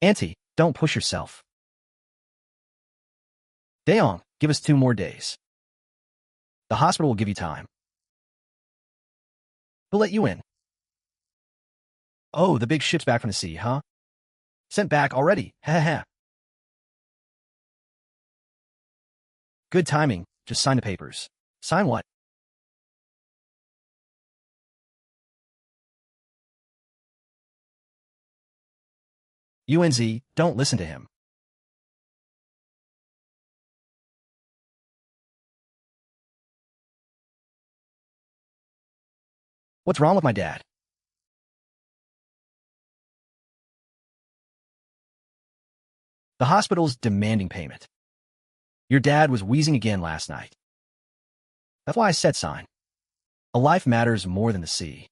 Auntie, don't push yourself. Daong, give us 2 more days. The hospital will give you time. We'll let you in. Oh, the big ship's back from the sea, huh? Sent back already, ha ha. Good timing, just sign the papers. Sign what? UNZ, don't listen to him. What's wrong with my dad? The hospital's demanding payment. Your dad was wheezing again last night. That's why I said sign. A life matters more than the sea.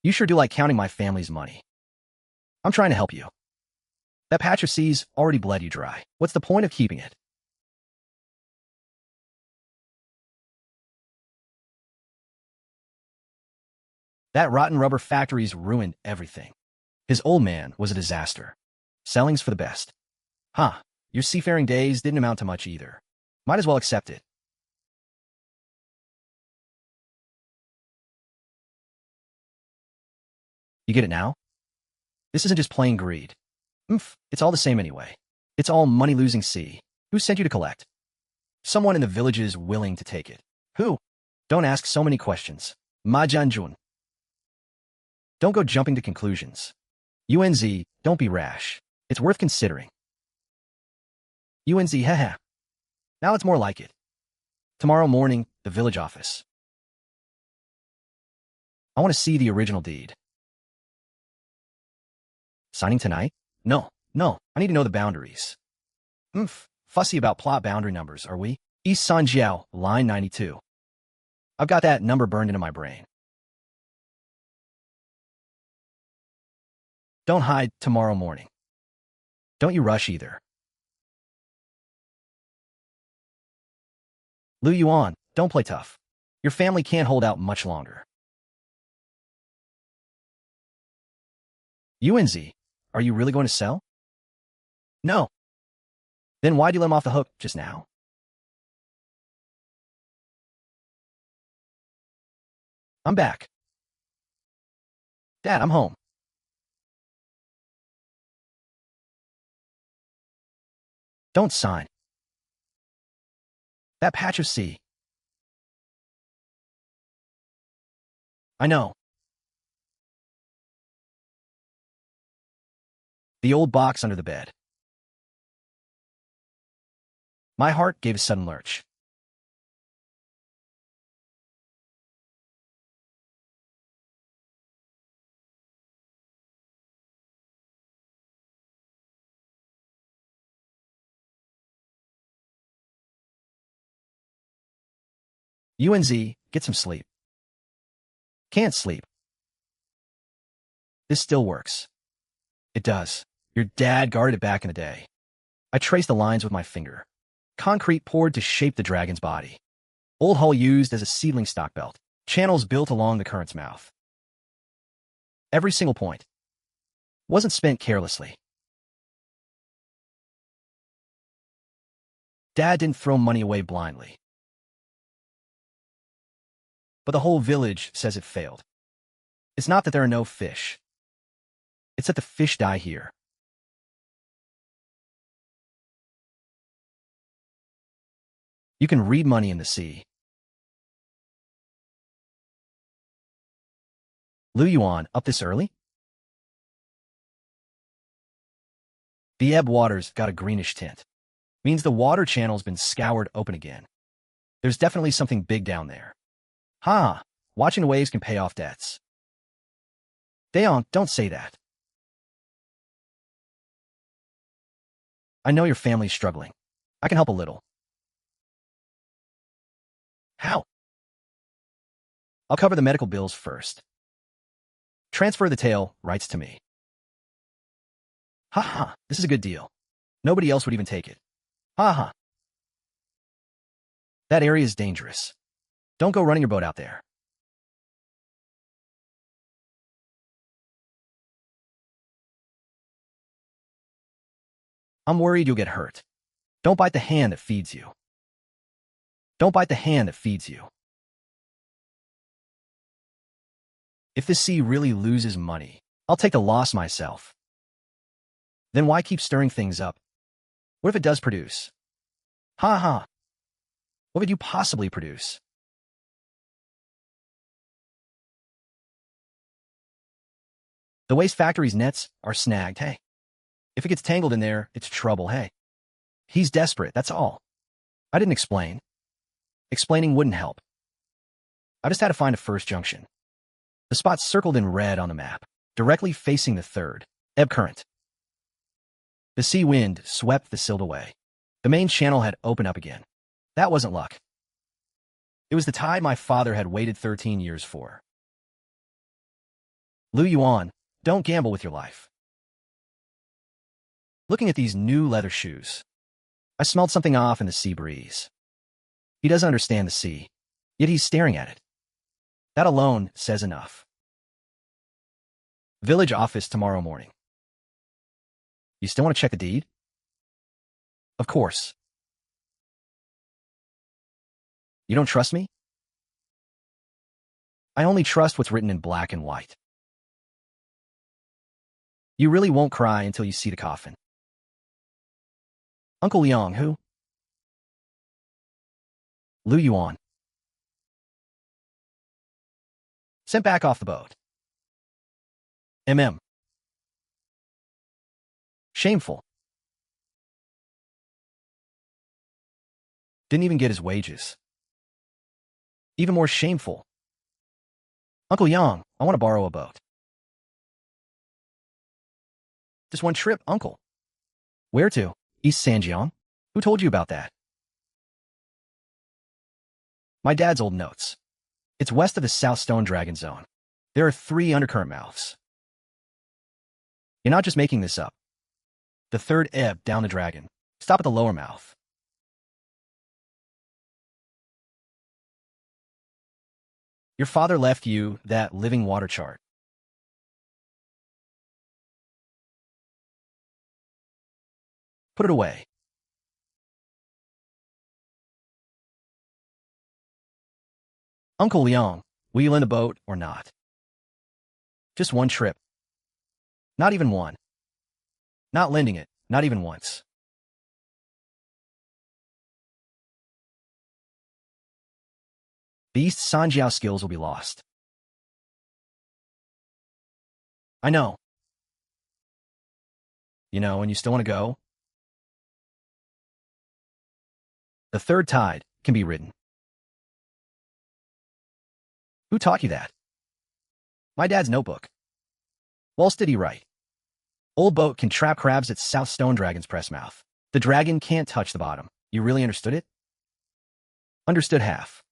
You sure do like counting my family's money. I'm trying to help you. That patch of sea's already bled you dry. What's the point of keeping it? That rotten rubber factory's ruined everything. His old man was a disaster. Selling's for the best. Huh, your seafaring days didn't amount to much either. Might as well accept it. You get it now? This isn't just plain greed. It's all the same anyway. It's all money-losing sea. Who sent you to collect? Someone in the village is willing to take it. Who? Don't ask so many questions. Ma Jianjun. Don't go jumping to conclusions. UNZ, don't be rash. It's worth considering. UNZ, haha. Now it's more like it. Tomorrow morning, the village office. I want to see the original deed. Signing tonight? No, I need to know the boundaries. Fussy about plot boundary numbers, are we? East San Xiao, line 92. I've got that number burned into my brain. Don't hide tomorrow morning. Don't you rush either. Yuan, don't play tough. Your family can't hold out much longer. UNZ, are you really going to sell? No. Then why'd you let him off the hook just now? I'm back. Dad, I'm home. Don't sign. That patch of sea. I know. The old box under the bed. My heart gave a sudden lurch. UNZ, get some sleep. Can't sleep. This still works. It does. Your dad guarded it back in the day. I traced the lines with my finger. Concrete poured to shape the dragon's body. Old hull used as a seedling stock belt. Channels built along the current's mouth. Every single point wasn't spent carelessly. Dad didn't throw money away blindly. But the whole village says it failed. It's not that there are no fish. It's that the fish die here. You can read money in the sea. Yuan, up this early? The ebb water's got a greenish tint. Means the water channel's been scoured open again. There's definitely something big down there. Watching the waves can pay off debts. Daong, don't say that. I know your family's struggling. I can help a little. How? I'll cover the medical bills first. Transfer the tail rights to me. This is a good deal. Nobody else would even take it. That area is dangerous. Don't go running your boat out there. I'm worried you'll get hurt. Don't bite the hand that feeds you. Don't bite the hand that feeds you. If the sea really loses money, I'll take the loss myself. Then why keep stirring things up? What if it does produce? Ha ha. What would you possibly produce? The waste factory's nets are snagged, hey. If it gets tangled in there, it's trouble, hey. He's desperate, that's all. I didn't explain. Explaining wouldn't help. I just had to find a first junction. The spot circled in red on the map, directly facing the third ebb current. The sea wind swept the silt away. The main channel had opened up again. That wasn't luck. It was the tide my father had waited 13 years for. Yuan, don't gamble with your life. Looking at these new leather shoes, I smelled something off in the sea breeze. He doesn't understand the sea, yet he's staring at it. That alone says enough. Village office tomorrow morning. You still want to check the deed? Of course. You don't trust me? I only trust what's written in black and white. You really won't cry until you see the coffin. Uncle Yang, who? Yuan. Sent back off the boat. Shameful. Didn't even get his wages. Even more shameful. Uncle Yang, I want to borrow a boat. Just one trip, Uncle. Where to? East Sanjiang? Who told you about that? My dad's old notes. It's west of the South Stone Dragon Zone. There are 3 undercurrent mouths. You're not just making this up. The third ebb down the dragon. Stop at the lower mouth. Your father left you that living water chart. Put it away. Uncle Yang, will you lend a boat or not? Just one trip. Not even one. Not lending it, not even once. The East Sanjiao skills will be lost. I know. You know, and you still want to go? The third tide can be ridden. Who taught you that? My dad's notebook. What else did he write? Old boat can trap crabs at South Stone Dragon's press mouth. The dragon can't touch the bottom. You really understood it? Understood half.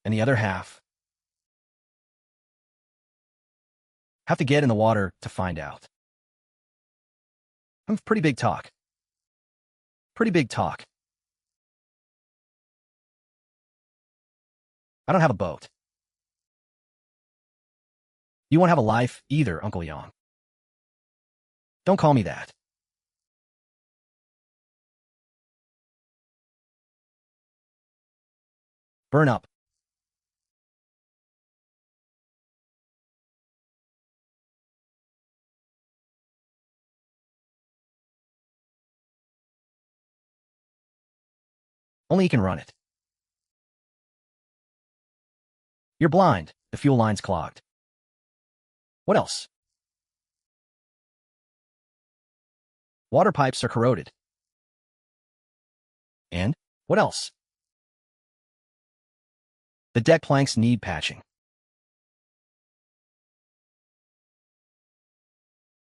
And the other half? Have to get in the water to find out. Pretty big talk. Pretty big talk. I don't have a boat. You won't have a life either, Uncle Yang. Don't call me that. Burn up. Only you can run it. You're blind. The fuel line's clogged. What else? Water pipes are corroded. And? What else? The deck planks need patching.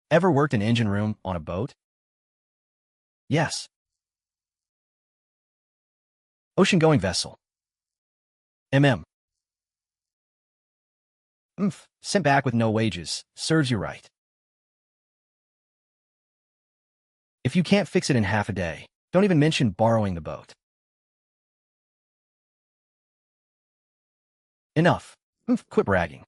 Ever worked an engine room on a boat? Yes. Ocean-going vessel. Sent back with no wages. Serves you right. If you can't fix it in half a day, don't even mention borrowing the boat. Enough. Quit bragging.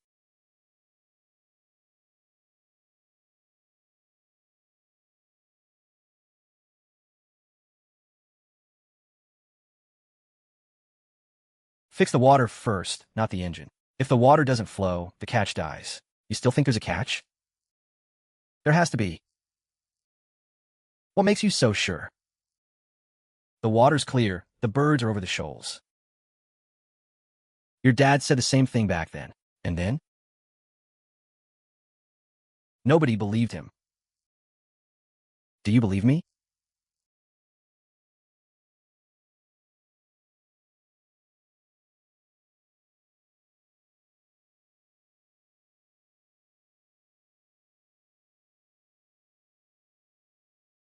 Fix the water first, not the engine. If the water doesn't flow, the catch dies. You still think there's a catch? There has to be. What makes you so sure? The water's clear, the birds are over the shoals. Your dad said the same thing back then. And then? Nobody believed him. Do you believe me?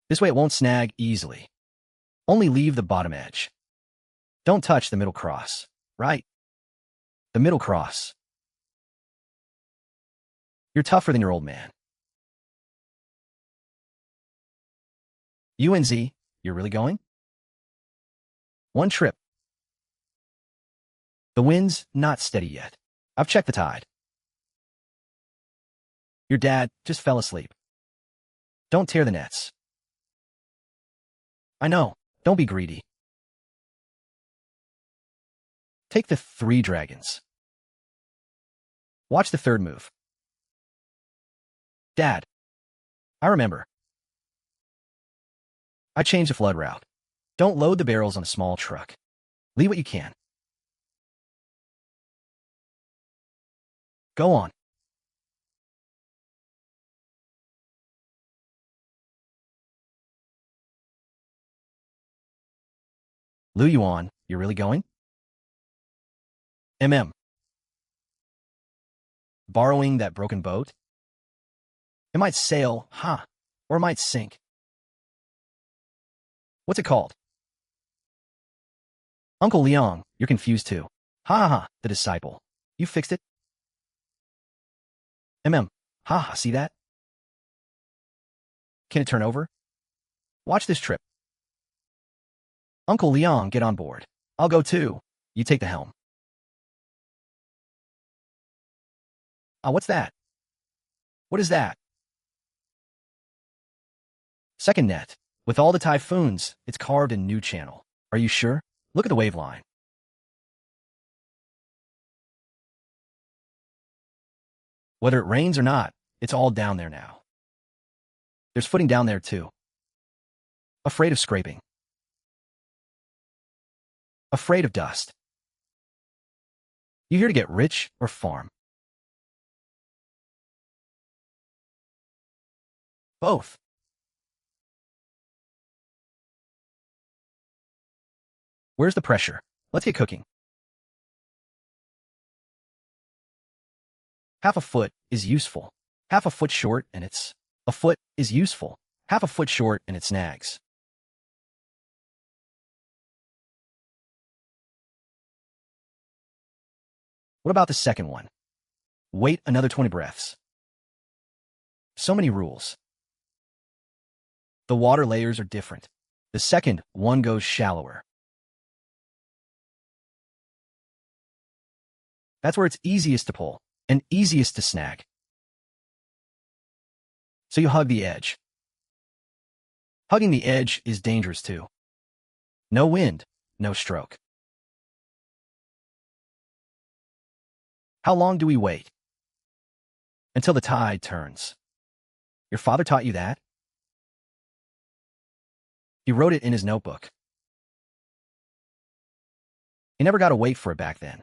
This way it won't snag easily. Only leave the bottom edge. Don't touch the middle cross. Right. The middle cross. You're tougher than your old man. UNZ, you're really going? One trip. The wind's not steady yet. I've checked the tide. Your dad just fell asleep. Don't tear the nets. I know. Don't be greedy. Take the 3 dragons. Watch the third move. Dad. I remember. I changed the flood route. Don't load the barrels on a small truck. Leave what you can. Go on. Yuan, you're really going? Borrowing that broken boat? It might sail, huh? Or it might sink. What's it called? Uncle Liang, you're confused too. Ha ha ha, the disciple. You fixed it? Ha ha, see that? Can it turn over? Watch this trip. Uncle Liang, get on board. I'll go too. You take the helm. What's that? What is that? Second net. With all the typhoons, it's carved a new channel. Are you sure? Look at the wave line. Whether it rains or not, it's all down there now. There's footing down there too. Afraid of scraping. Afraid of dust. You here to get rich or farm? Both. Where's the pressure? Let's get cooking. Half a foot is useful. Half a foot short and it's... A foot is useful. Half a foot short and it snags. What about the second one? Wait another 20 breaths. So many rules. The water layers are different. The second one goes shallower. That's where it's easiest to pull and easiest to snag. So you hug the edge. Hugging the edge is dangerous too. No wind, no stroke. How long do we wait? Until the tide turns. Your father taught you that? He wrote it in his notebook. He never got to wait for it back then.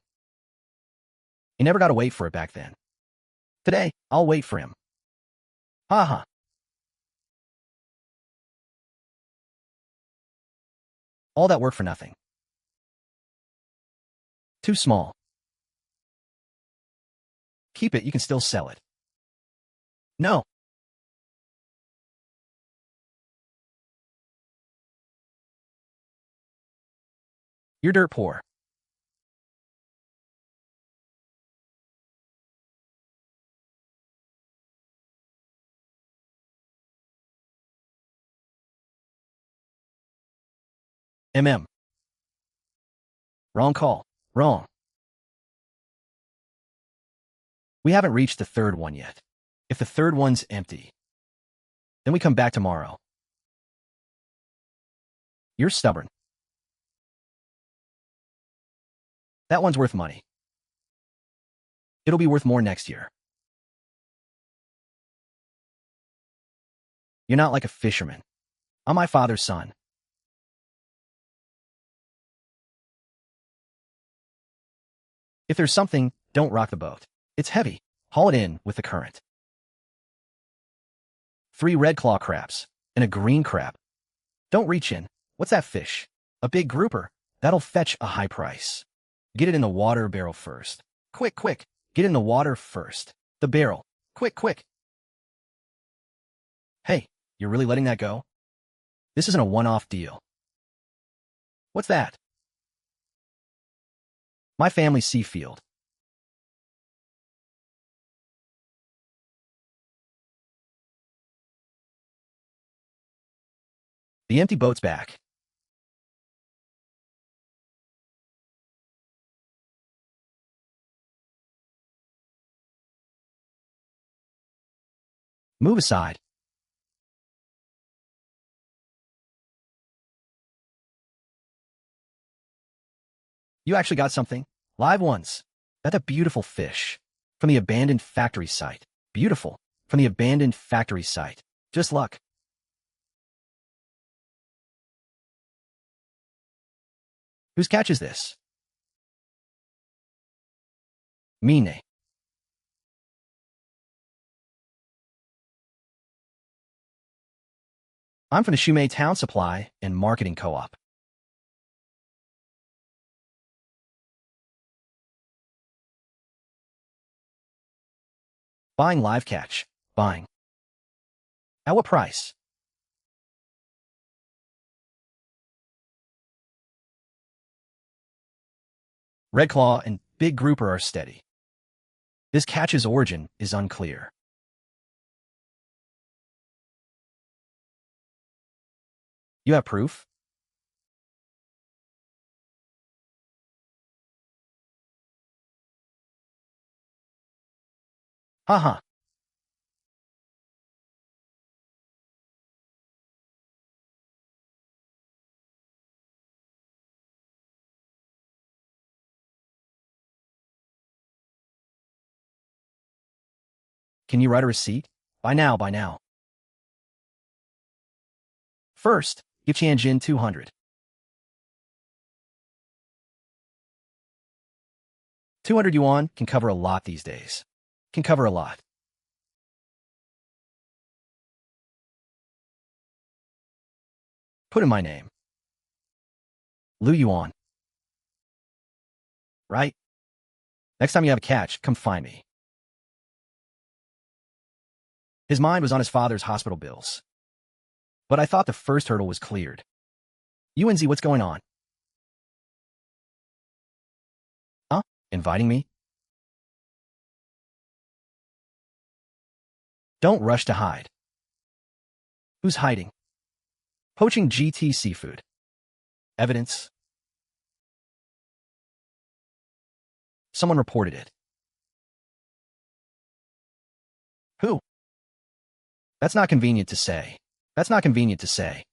Today, I'll wait for him. Ha ha. All that work for nothing. Too small. Keep it, you can still sell it. No. You're dirt poor. Wrong call. Wrong. We haven't reached the third one yet. If the third one's empty, then we come back tomorrow. You're stubborn. That one's worth money. It'll be worth more next year. You're not like a fisherman. I'm my father's son. If there's something, don't rock the boat. It's heavy. Haul it in with the current. 3 red claw crabs and a green crab. Don't reach in. What's that fish? A big grouper. That'll fetch a high price. Get it in the water barrel first. Quick, quick. Get in the water first. The barrel. Quick, quick. Hey, you're really letting that go? This isn't a one-off deal. What's that? My family's sea field. The empty boat's back. Move aside. You actually got something? Live ones. That's a beautiful fish. From the abandoned factory site. Beautiful. From the abandoned factory site. Just luck. Whose catch is this? Mine. I'm from the Shumei Town Supply and Marketing Co-op. Buying live catch. Buying. At what price? Red Claw and Big Grouper are steady. This catch's origin is unclear. You have proof? Haha. Can you write a receipt? By now, by now. First, give Jianjun 200. 200 yuan can cover a lot these days. Can cover a lot. Put in my name. Lu Yuan. Right? Next time you have a catch, come find me. His mind was on his father's hospital bills. But I thought the first hurdle was cleared. UNZ, what's going on? Huh? Inviting me? Don't rush to hide. Who's hiding? Poaching GT seafood. Evidence? Someone reported it. Who? That's not convenient to say. That's not convenient to say.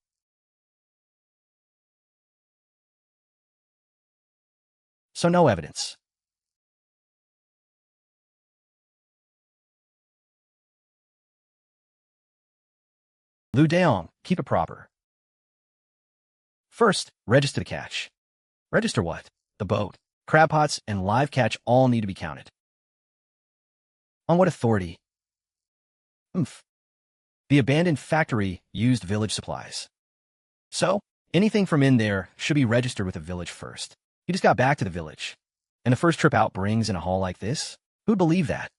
So no evidence. Lu Deong, keep it proper. First, register the catch. Register what? The boat, crab pots, and live catch all need to be counted. On what authority? The abandoned factory used village supplies. So, anything from in there should be registered with the village first. He just got back to the village. And the first trip out brings in a haul like this? Who'd believe that?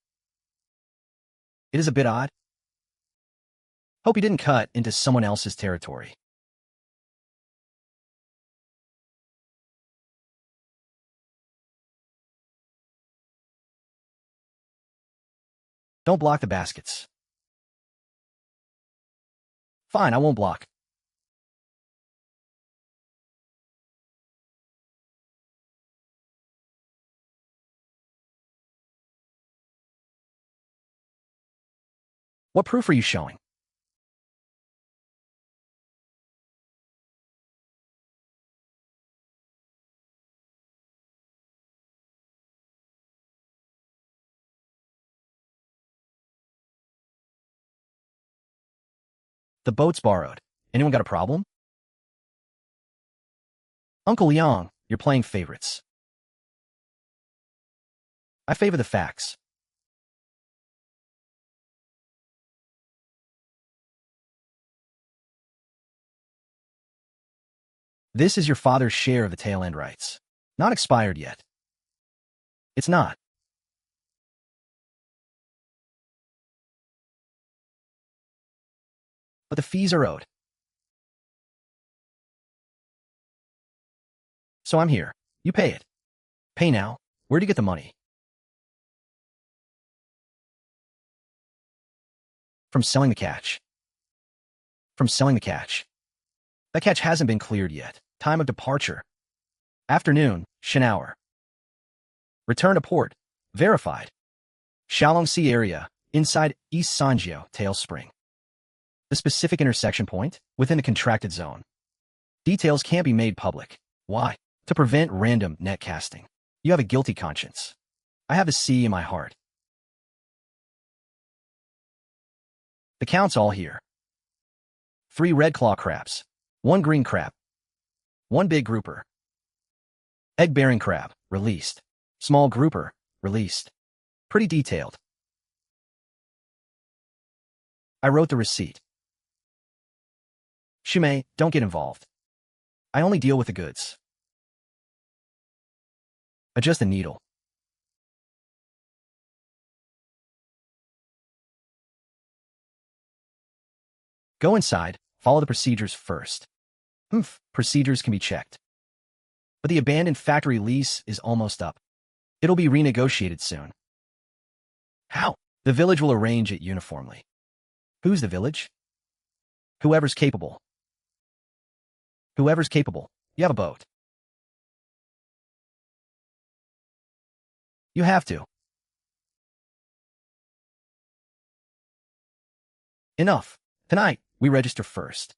It is a bit odd. Hope he didn't cut into someone else's territory. Don't block the baskets. Fine, I won't block. What proof are you showing? The boat's borrowed. Anyone got a problem? Uncle Yang, you're playing favorites. I favor the facts. This is your father's share of the tail end rights. Not expired yet. It's not. But the fees are owed. So I'm here. You pay it. Pay now. Where'd you get the money? From selling the catch. From selling the catch. That catch hasn't been cleared yet. Time of departure. Afternoon, Shenhour. Return to port. Verified. Xiaolong Sea area, inside East Sanjiao, Tail Spring. The specific intersection point, within the contracted zone. Details can't be made public. Why? To prevent random net casting. You have a guilty conscience. I have a sea in my heart. The count's all here. 3 red claw crabs. 1 green crab. 1 big grouper. Egg-bearing crab, released. Small grouper, released. Pretty detailed. I wrote the receipt. Shumei, don't get involved. I only deal with the goods. Adjust the needle. Go inside, follow the procedures first. Procedures can be checked. But the abandoned factory lease is almost up. It'll be renegotiated soon. How? The village will arrange it uniformly. Who's the village? Whoever's capable. Whoever's capable. You have a boat. You have to. Enough. Tonight, we register first.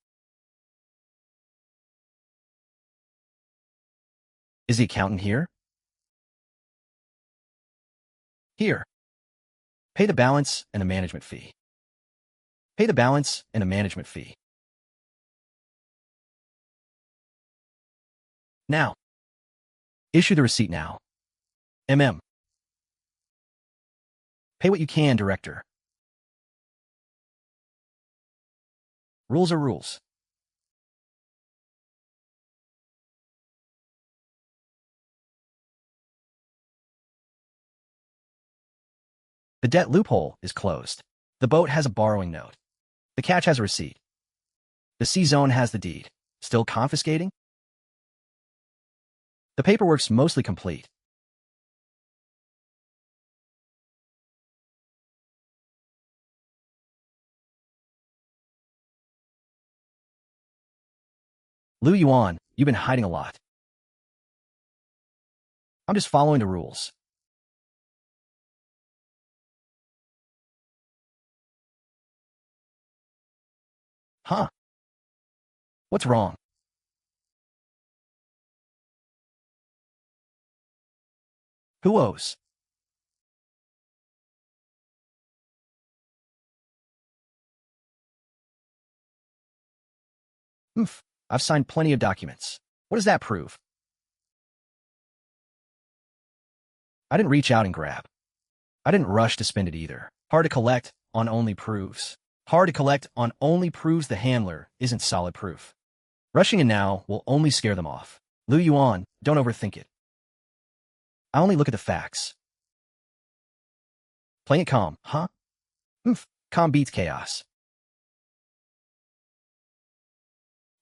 Is the accountant here? Here. Pay the balance and a management fee. Pay the balance and a management fee. Now. Issue the receipt now. Pay what you can, director. Rules are rules. The debt loophole is closed. The boat has a borrowing note. The catch has a receipt. The sea zone has the deed. Still confiscating? The paperwork's mostly complete. Yuan, you've been hiding a lot. I'm just following the rules. Huh? What's wrong? Who owes? I've signed plenty of documents. What does that prove? I didn't reach out and grab. I didn't rush to spend it either. Hard to collect on only proves. Hard to collect on only proves the handler isn't solid proof. Rushing in now will only scare them off. Yuan, don't overthink it. I only look at the facts. Playing it calm, huh? Calm beats chaos.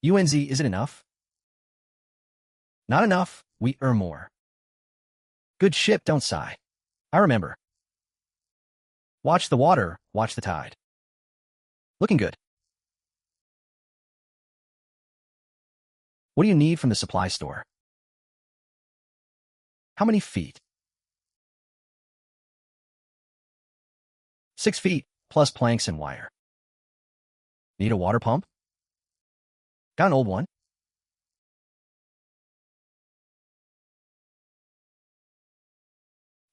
UNZ, is it enough? Not enough, we earn more. Good ship, don't sigh. I remember. Watch the water, watch the tide. Looking good. What do you need from the supply store? How many feet? 6 feet, plus planks and wire. Need a water pump? Got an old one.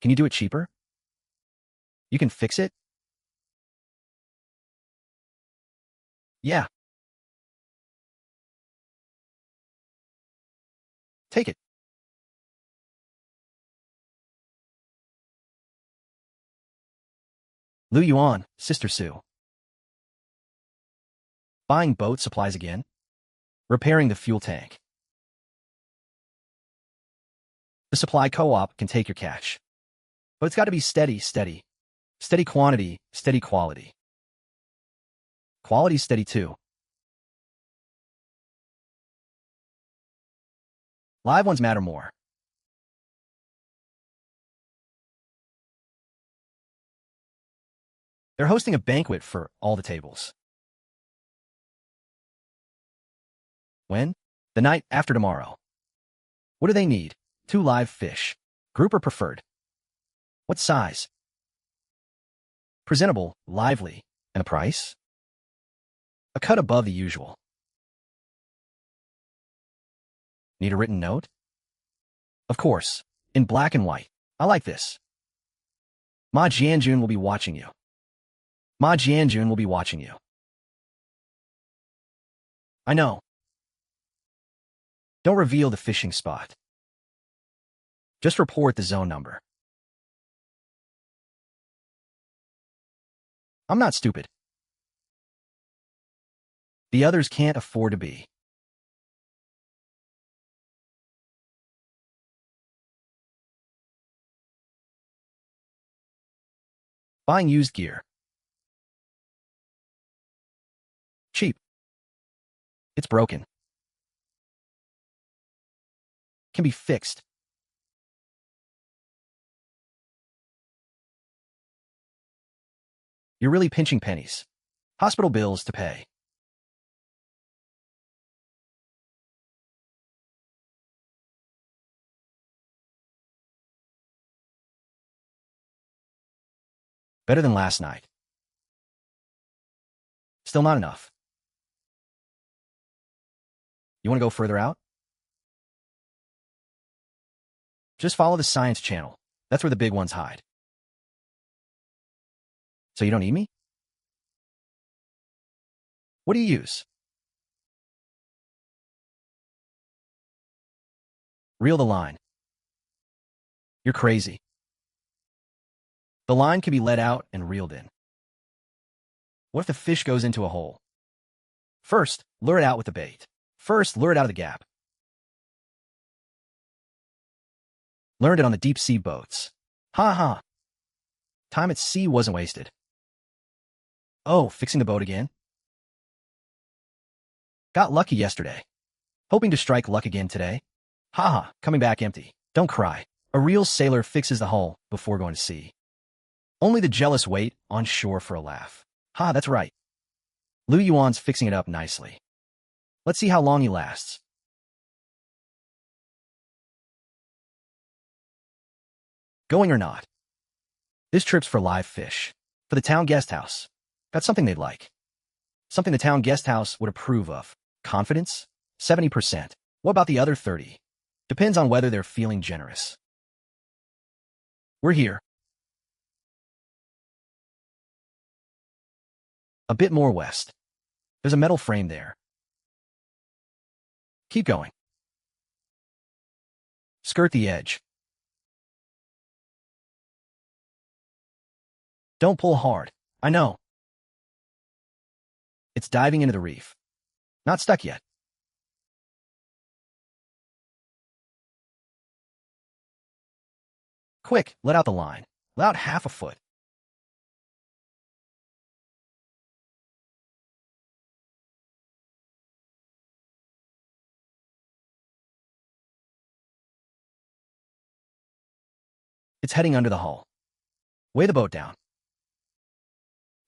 Can you do it cheaper? You can fix it? Yeah, Take it. Lu Yuan, Sister Sue. Buying boat supplies again. Repairing the fuel tank. The supply co-op can take your cash. But it's got to be steady, steady. Steady quantity, steady quality. Quality's steady too. Live ones matter more. They're hosting a banquet for all the tables. When? The night after tomorrow. What do they need? 2 live fish. Group or preferred? What size? Presentable, lively. And the price? A cut above the usual. Need a written note? Of course, in black and white. I like this. Ma Jianjun will be watching you. Ma Jianjun will be watching you. I know. Don't reveal the fishing spot. Just report the zone number. I'm not stupid. The others can't afford to be. Buying used gear. Cheap. It's broken. Can be fixed. You're really pinching pennies. Hospital bills to pay. Better than last night. Still not enough. You want to go further out? Just follow the science channel. That's where the big ones hide. So you don't need me? What do you use? Reel the line. You're crazy. The line can be let out and reeled in. What if the fish goes into a hole? First, lure it out with the bait. First, lure it out of the gap. Learned it on the deep-sea boats. Ha ha. Time at sea wasn't wasted. Oh, fixing the boat again? Got lucky yesterday. Hoping to strike luck again today? Ha ha, coming back empty. Don't cry. A real sailor fixes the hull before going to sea. Only the jealous wait on shore for a laugh. Ha, that's right. Lu Yuan's fixing it up nicely. Let's see how long he lasts. Going or not? This trip's for live fish. For the town guest house. Got something they'd like. Something the town guest house would approve of. Confidence? 70%. What about the other 30? Depends on whether they're feeling generous. We're here. A bit more west. There's a metal frame there. Keep going. Skirt the edge. Don't pull hard. I know. It's diving into the reef. Not stuck yet. Quick, let out the line. Let out half a foot. It's heading under the hull. Weigh the boat down.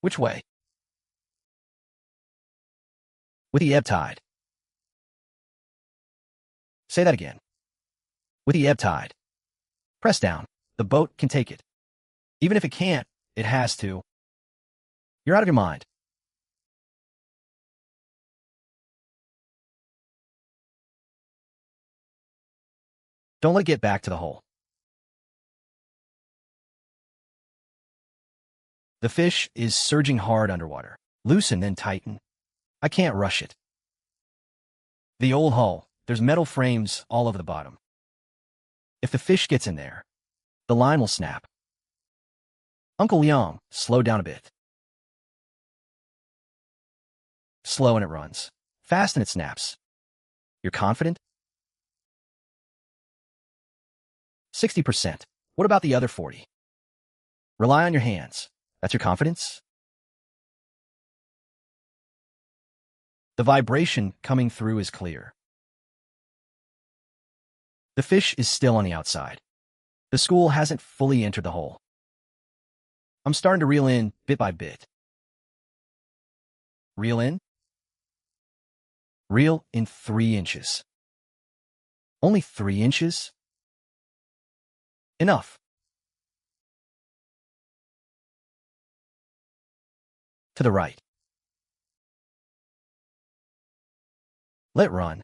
Which way? With the ebb tide. Say that again. With the ebb tide. Press down. The boat can take it. Even if it can't, it has to. You're out of your mind. Don't let it get back to the hull. The fish is surging hard underwater. Loosen then tighten. I can't rush it. The old hull, There's metal frames all over the bottom. If the fish gets in there, the line will snap. Uncle Liang, slow down a bit. Slow and it runs. Fast and it snaps. You're confident? 60%. What about the other 40? Rely on your hands. That's your confidence? The vibration coming through is clear. The fish is still on the outside. The school hasn't fully entered the hole. I'm starting to reel in bit by bit. Reel in? Reel in 3 inches. Only 3 inches? Enough. To the right. Let run.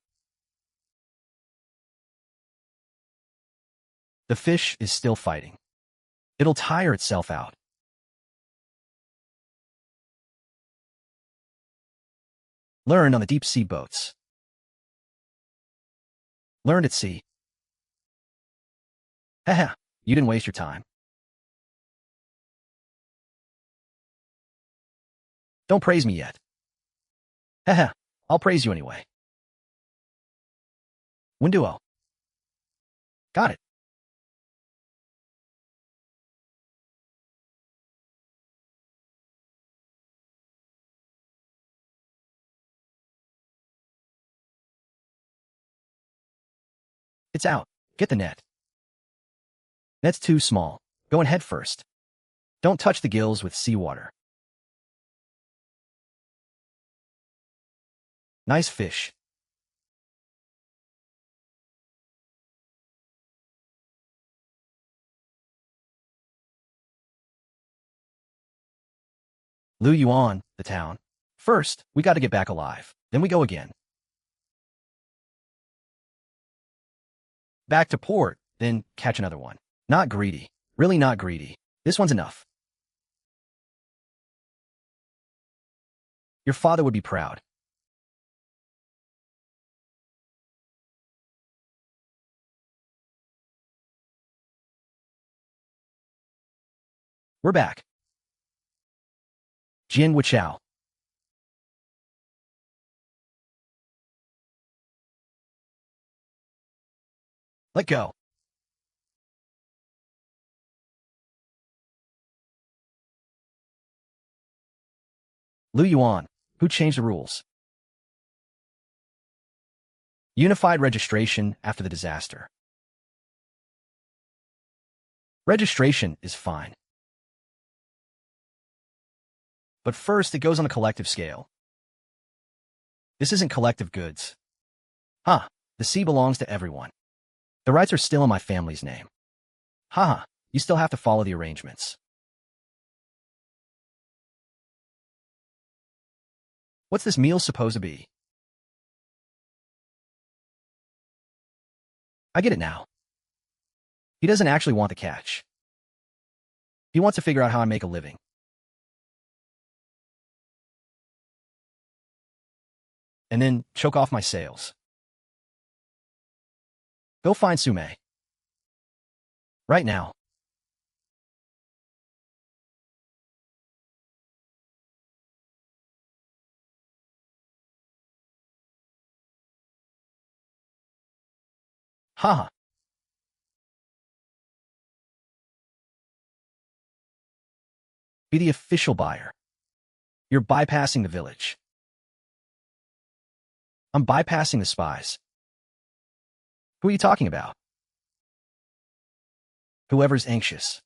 The fish is still fighting. It'll tire itself out. Learn on the deep-sea boats. Learned at sea. Haha, you didn't waste your time. Don't praise me yet. Haha, I'll praise you anyway. Winduo. Got it. It's out. Get the net. Net's too small. Go in head first. Don't touch the gills with seawater. Nice fish. Lu Yuan, the town. First, we gotta get back alive. Then we go again. Back to port, then catch another one. Not greedy. Really not greedy. This one's enough. Your father would be proud. We're back. Jian Xiao. Let go. Lu Yuan, who changed the rules? Unified registration after the disaster. Registration is fine. But first, it goes on a collective scale. This isn't collective goods. Huh, the sea belongs to everyone. The rights are still in my family's name. Haha, you still have to follow the arrangements. What's this meal supposed to be? I get it now. He doesn't actually want the catch. He wants to figure out how I make a living. And then choke off my sales. Go find Sume. Right now. Haha. Be the official buyer. You're bypassing the village. I'm bypassing the spies. Who are you talking about? Whoever's anxious.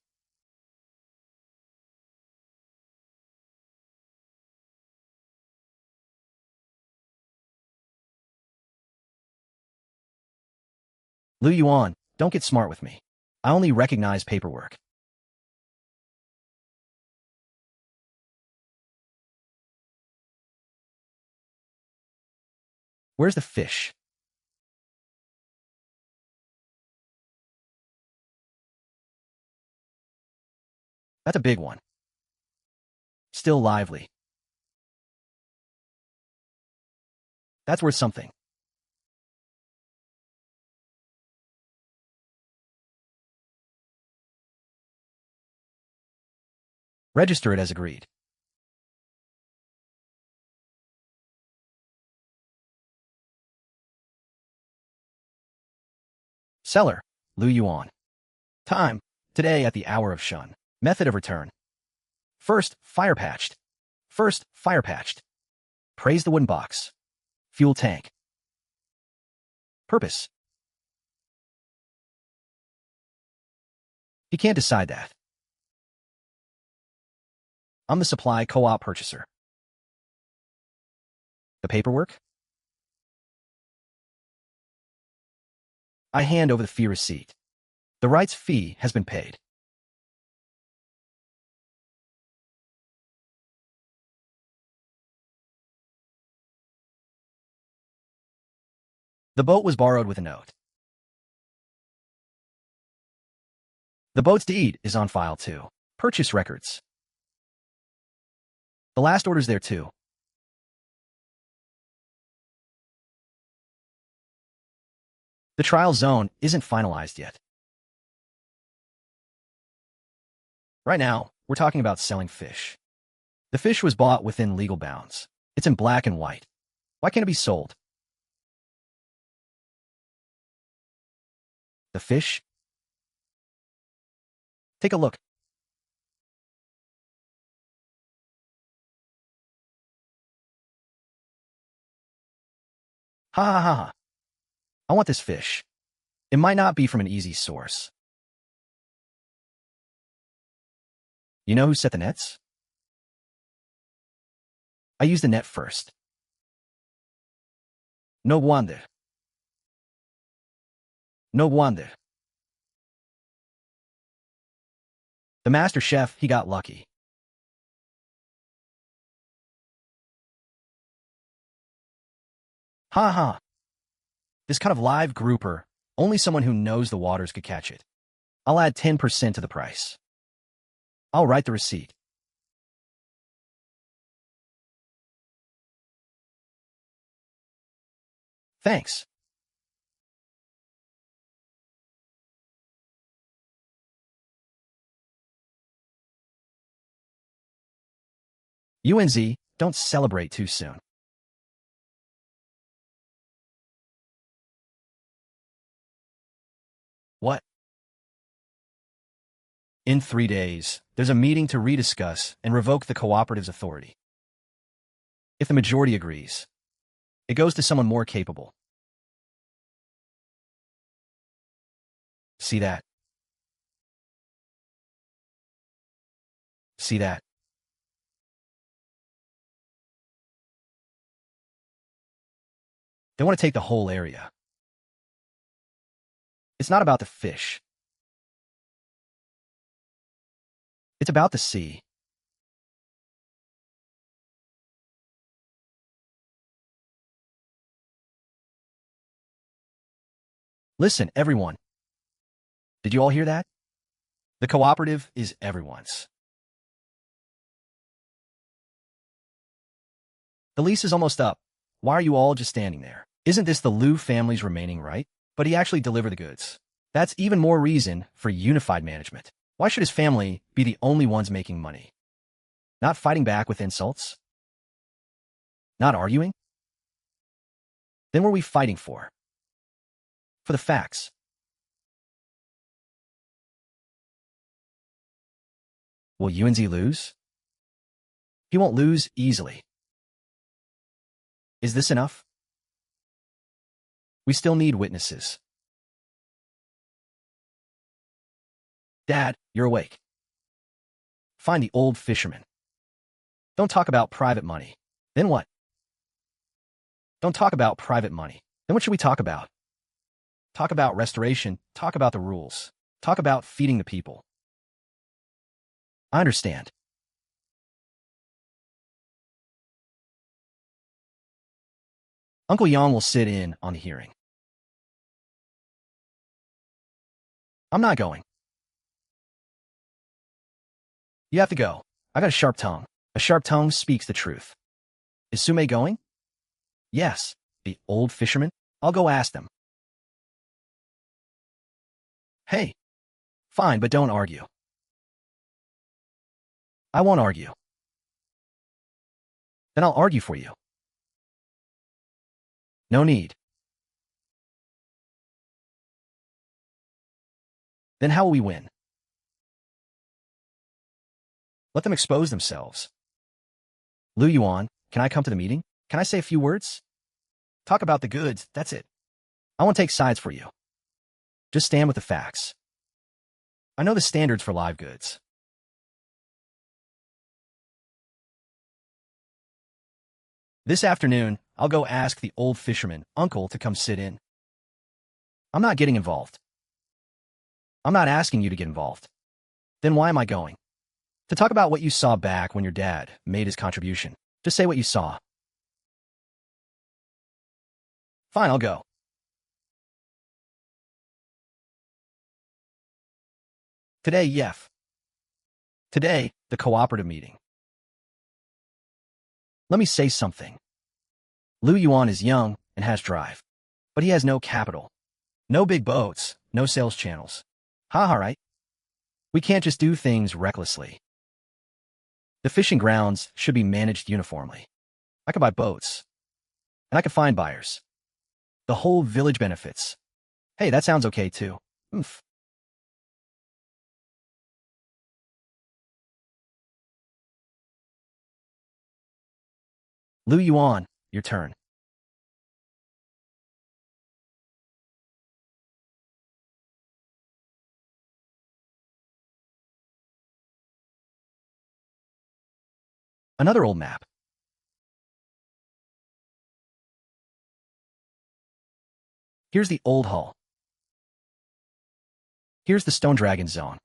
Lu Yuan, don't get smart with me. I only recognize paperwork. Where's the fish? That's a big one. Still lively. That's worth something. Register it as agreed. Seller, Lu Yuan. Time, today at the hour of Shun. Method of return. First, fire patched. First, fire patched. Praise the wooden box. Fuel tank. Purpose. He can't decide that. I'm the supply co-op purchaser. The paperwork? I hand over the fee receipt. The rights fee has been paid. The boat was borrowed with a note. The boat's deed is on file too. Purchase records. The last order's there too. The trial zone isn't finalized yet. Right now, we're talking about selling fish. The fish was bought within legal bounds. It's in black and white. Why can't it be sold? The fish? Take a look. Ha ha ha ha. I want this fish. It might not be from an easy source. You know who set the nets? I used the net first. No wonder. No wonder. The master chef, he got lucky. Ha ha. This kind of live grouper, only someone who knows the waters could catch it. I'll add 10% to the price. I'll write the receipt. Thanks. UNZ, don't celebrate too soon. What? In 3 days, there's a meeting to rediscuss and revoke the cooperative's authority. If the majority agrees, it goes to someone more capable. See that? See that? They want to take the whole area. It's not about the fish. It's about the sea. Listen, everyone. Did you all hear that? The cooperative is everyone's. The lease is almost up. Why are you all just standing there? Isn't this the Liu family's remaining right? But he actually delivered the goods. That's even more reason for unified management. Why should his family be the only ones making money? Not fighting back with insults? Not arguing? Then what are we fighting for? For the facts. Will UNZ lose? He won't lose easily. Is this enough? We still need witnesses. Dad, you're awake. Find the old fisherman. Don't talk about private money. Then what? Don't talk about private money. Then what should we talk about? Talk about restoration. Talk about the rules. Talk about feeding the people. I understand. Uncle Yang will sit in on the hearing. I'm not going. You have to go. I got a sharp tongue. A sharp tongue speaks the truth. Is Sume going? Yes. The old fisherman? I'll go ask them. Hey. Fine, but don't argue. I won't argue. Then I'll argue for you. No need. Then how will we win? Let them expose themselves. Lu Yuan, can I come to the meeting? Can I say a few words? Talk about the goods, that's it. I won't take sides for you. Just stand with the facts. I know the standards for live goods. This afternoon, I'll go ask the old fisherman, uncle, to come sit in. I'm not getting involved. I'm not asking you to get involved. Then why am I going? To talk about what you saw back when your dad made his contribution. Just say what you saw. Fine, I'll go. Today, Yef. Today, the cooperative meeting. Let me say something. Lu Yuan is young and has drive, but he has no capital. No big boats, no sales channels. Haha, right? We can't just do things recklessly. The fishing grounds should be managed uniformly. I could buy boats, and I could find buyers. The whole village benefits. Hey, that sounds okay too. Oomph. Lu Yuan, your turn. Another old map. Here's the old hull. Here's the stone dragon zone.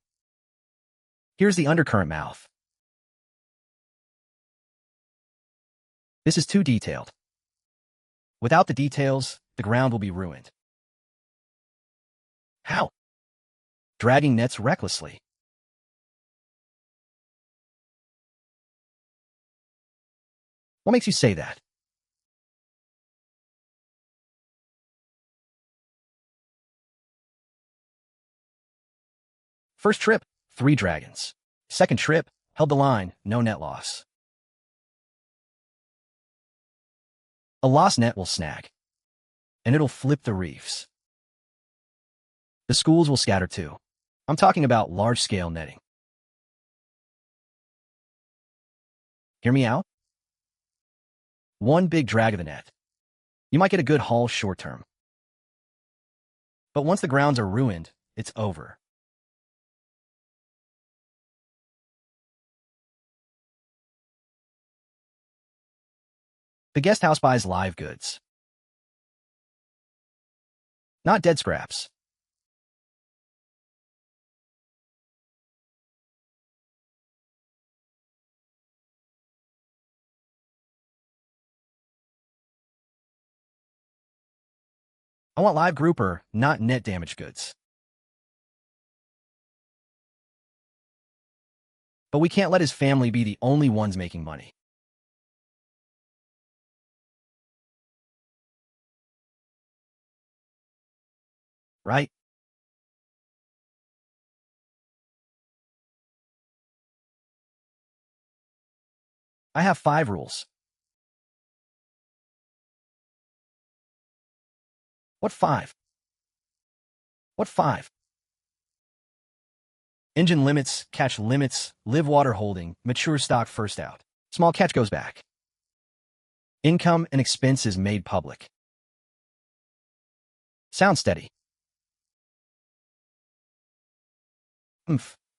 Here's the undercurrent mouth. This is too detailed. Without the details, the ground will be ruined. How? Dragging nets recklessly. What makes you say that? First trip, 3 dragons. Second trip, held the line, no net loss. A lost net will snag, and it'll flip the reefs. The schools will scatter too. I'm talking about large-scale netting. Hear me out? One big drag of the net. You might get a good haul short-term. But once the grounds are ruined, it's over. The guest house buys live goods. Not dead scraps. I want live grouper, not net damage goods. But we can't let his family be the only ones making money. Right? I have 5 rules. What 5? What 5? Engine limits, catch limits, live water holding, mature stock first out. Small catch goes back. Income and expenses made public. Sound steady.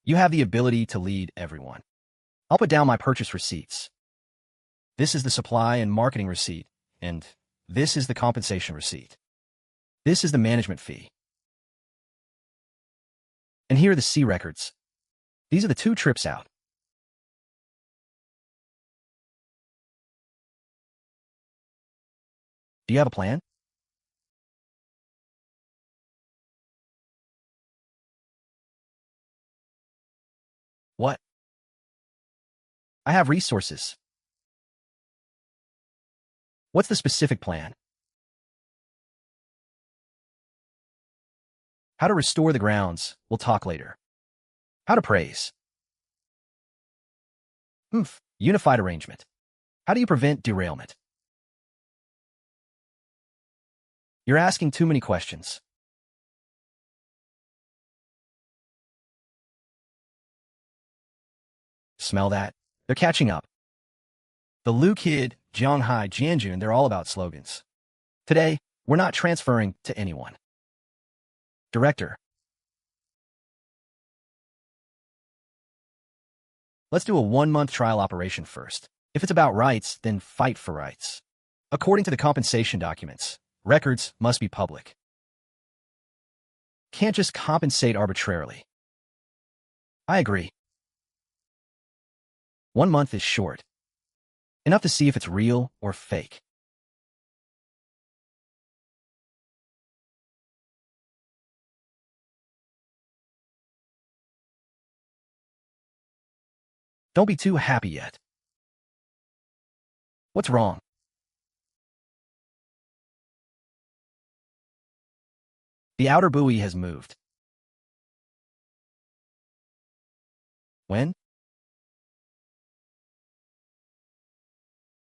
You have the ability to lead everyone. I'll put down my purchase receipts. This is the supply and marketing receipt, and this is the compensation receipt. This is the management fee. And here are the C records. These are the 2 trips out. Do you have a plan? What? I have resources. What's the specific plan? How to restore the grounds, we'll talk later. How to praise. Unified arrangement. How do you prevent derailment? You're asking too many questions. Smell that? They're catching up. The Lu Kid, Ma Jianjun, they're all about slogans. Today, we're not transferring to anyone. Director. Let's do a 1-month trial operation first. If it's about rights, then fight for rights. According to the compensation documents, records must be public. Can't just compensate arbitrarily. I agree. 1 month is short. Enough to see if it's real or fake. Don't be too happy yet. What's wrong? The outer buoy has moved. When?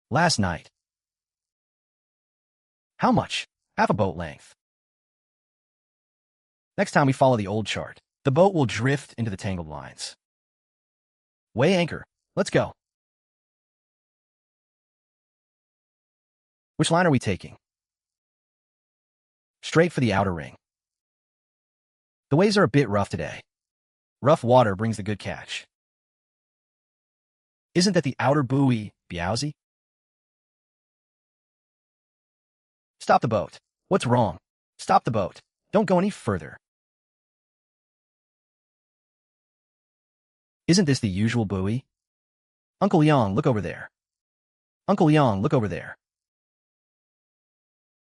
Last night. How much? Half a boat length. Next time we follow the old chart, the boat will drift into the tangled lines. Weigh anchor. Let's go. Which line are we taking? Straight for the outer ring. The waves are a bit rough today. Rough water brings the good catch. Isn't that the outer buoy, Biaozi? Stop the boat. What's wrong? Stop the boat. Don't go any further. Isn't this the usual buoy? Uncle Yang, look over there. Uncle Yang, look over there.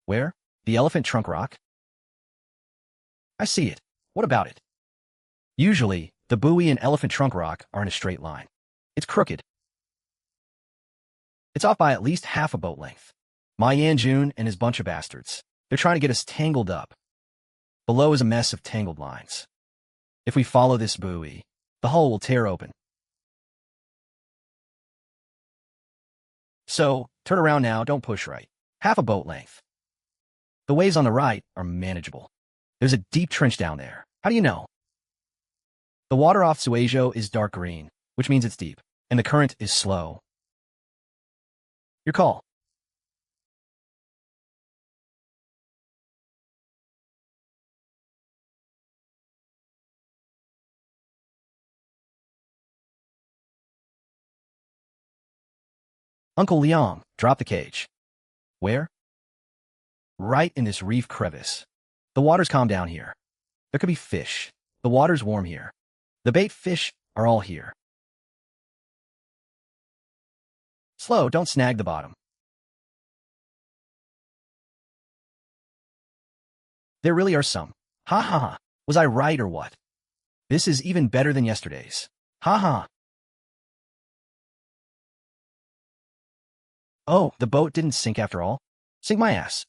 Where? The elephant trunk rock? I see it. What about it? Usually, the buoy and elephant trunk rock are in a straight line. It's crooked. It's off by at least half a boat length. Ma Jianjun and his bunch of bastards. They're trying to get us tangled up. Below is a mess of tangled lines. If we follow this buoy, the hull will tear open. So, turn around now, don't push right. Half a boat length. The waves on the right are manageable. There's a deep trench down there. How do you know? The water off Suizhou is dark green, which means it's deep, and the current is slow. Your call. Uncle Liang, drop the cage. Where? Right in this reef crevice. The water's calm down here. There could be fish. The water's warm here. The bait fish are all here. Slow, don't snag the bottom. There really are some. Ha ha ha. Was I right or what? This is even better than yesterday's. Ha ha. Oh, the boat didn't sink after all? Sink my ass.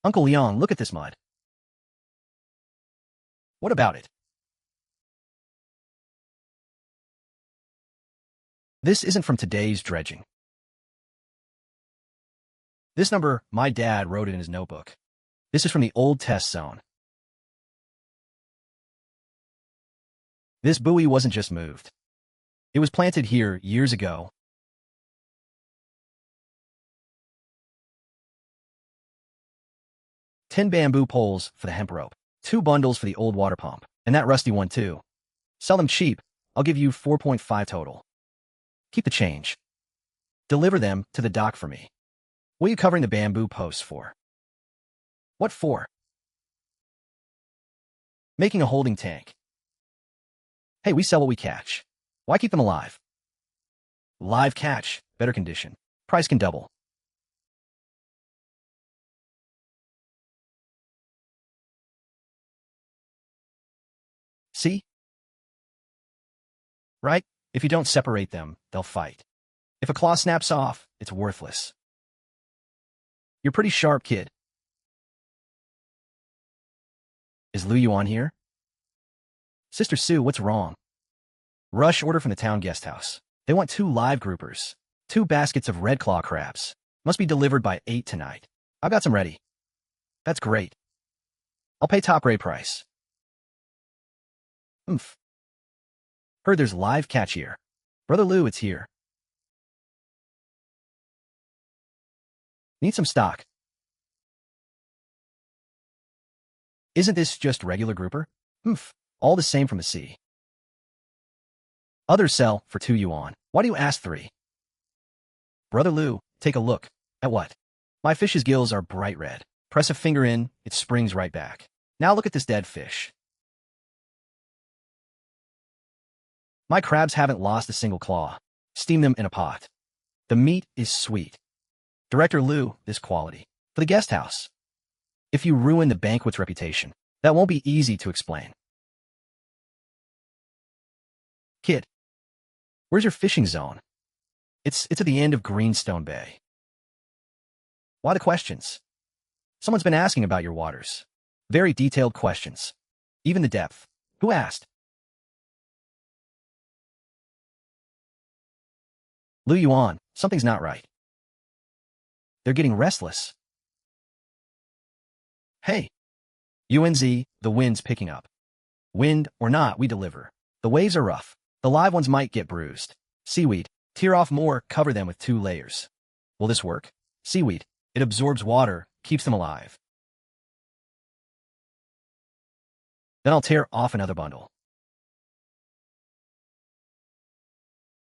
Uncle Yang, look at this mud. What about it? This isn't from today's dredging. This number, my dad wrote it in his notebook. This is from the old test zone. This buoy wasn't just moved. It was planted here years ago. $10 bamboo poles for the hemp rope, 2 bundles for the old water pump, and that rusty one too. Sell them cheap. I'll give you 4.5 total. Keep the change. Deliver them to the dock for me. What are you covering the bamboo posts for? What for? Making a holding tank. Hey, we sell what we catch. Why keep them alive? Live catch, better condition. Price can double. See? Right? If you don't separate them, they'll fight. If a claw snaps off, it's worthless. You're pretty sharp, kid. Is Lu Yuan here? Sister Sue, what's wrong? Rush order from the town guest house. They want 2 live groupers. 2 baskets of red claw crabs. Must be delivered by 8 tonight. I've got some ready. That's great. I'll pay top rate price. Oomph. Heard there's live catch here. Brother Lou, it's here. Need some stock. Isn't this just regular grouper? Oomph. All the same from the sea. Others sell for 2 yuan. Why do you ask 3? Brother Lou, take a look. At what? My fish's gills are bright red. Press a finger in, it springs right back. Now look at this dead fish. My crabs haven't lost a single claw. Steam them in a pot. The meat is sweet. Director Lou, this quality. For the guest house. If you ruin the banquet's reputation, that won't be easy to explain. Kid, where's your fishing zone? It's at the end of Greenstone Bay. Why the questions? Someone's been asking about your waters. Very detailed questions. Even the depth. Who asked? Lu Yuan, something's not right. They're getting restless. Hey. UNZ, the wind's picking up. Wind or not, we deliver. The waves are rough. The live ones might get bruised. Seaweed. Tear off more, cover them with 2 layers. Will this work? Seaweed. It absorbs water, keeps them alive. Then I'll tear off another bundle.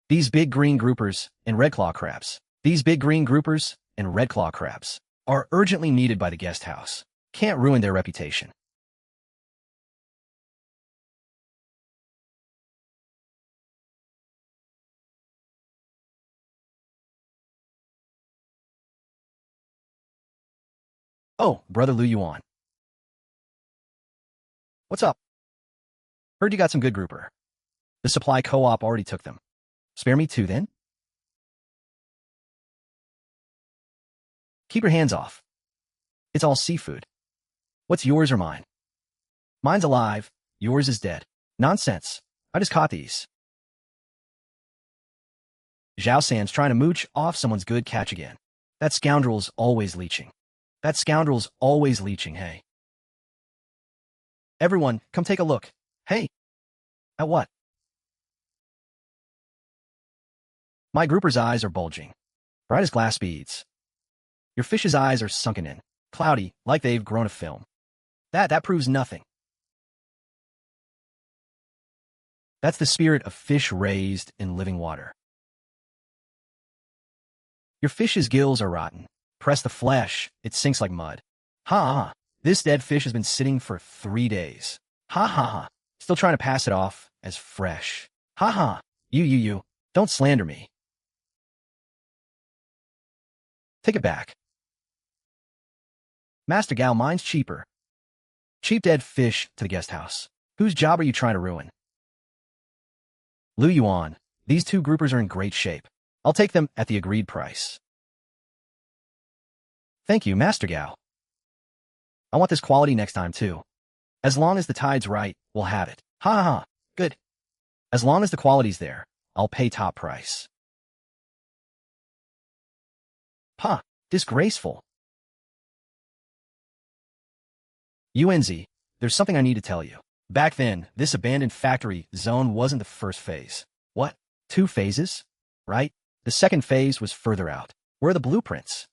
These big green groupers and red claw crabs. These big green groupers and red claw crabs are urgently needed by the guest house. Can't ruin their reputation. Oh, Brother Lu Yuan. What's up? Heard you got some good grouper. The supply co-op already took them. Spare me 2 then? Keep your hands off. It's all seafood. What's yours or mine? Mine's alive, yours is dead. Nonsense. I just caught these. Zhao San's trying to mooch off someone's good catch again. That scoundrel's always leeching. That scoundrel's always leeching, hey. Everyone, come take a look. Hey. At what? My grouper's eyes are bulging. Bright as glass beads. Your fish's eyes are sunken in. Cloudy, like they've grown a film. That proves nothing. That's the spirit of fish raised in living water. Your fish's gills are rotten. Press the flesh, it sinks like mud. Ha ha. This dead fish has been sitting for 3 days. Ha ha ha. Still trying to pass it off as fresh. Ha ha. You. Don't slander me. Take it back. Master Gao, mine's cheaper. Cheap dead fish to the guest house. Whose job are you trying to ruin? Lu Yuan, these 2 groupers are in great shape. I'll take them at the agreed price. Thank you, Master Gao. I want this quality next time, too. As long as the tide's right, we'll have it. Ha ha ha. Good. As long as the quality's there, I'll pay top price. Ha! Disgraceful. UNZ, there's something I need to tell you. Back then, this abandoned factory zone wasn't the first phase. What? 2 phases? Right? The second phase was further out. Where are the blueprints?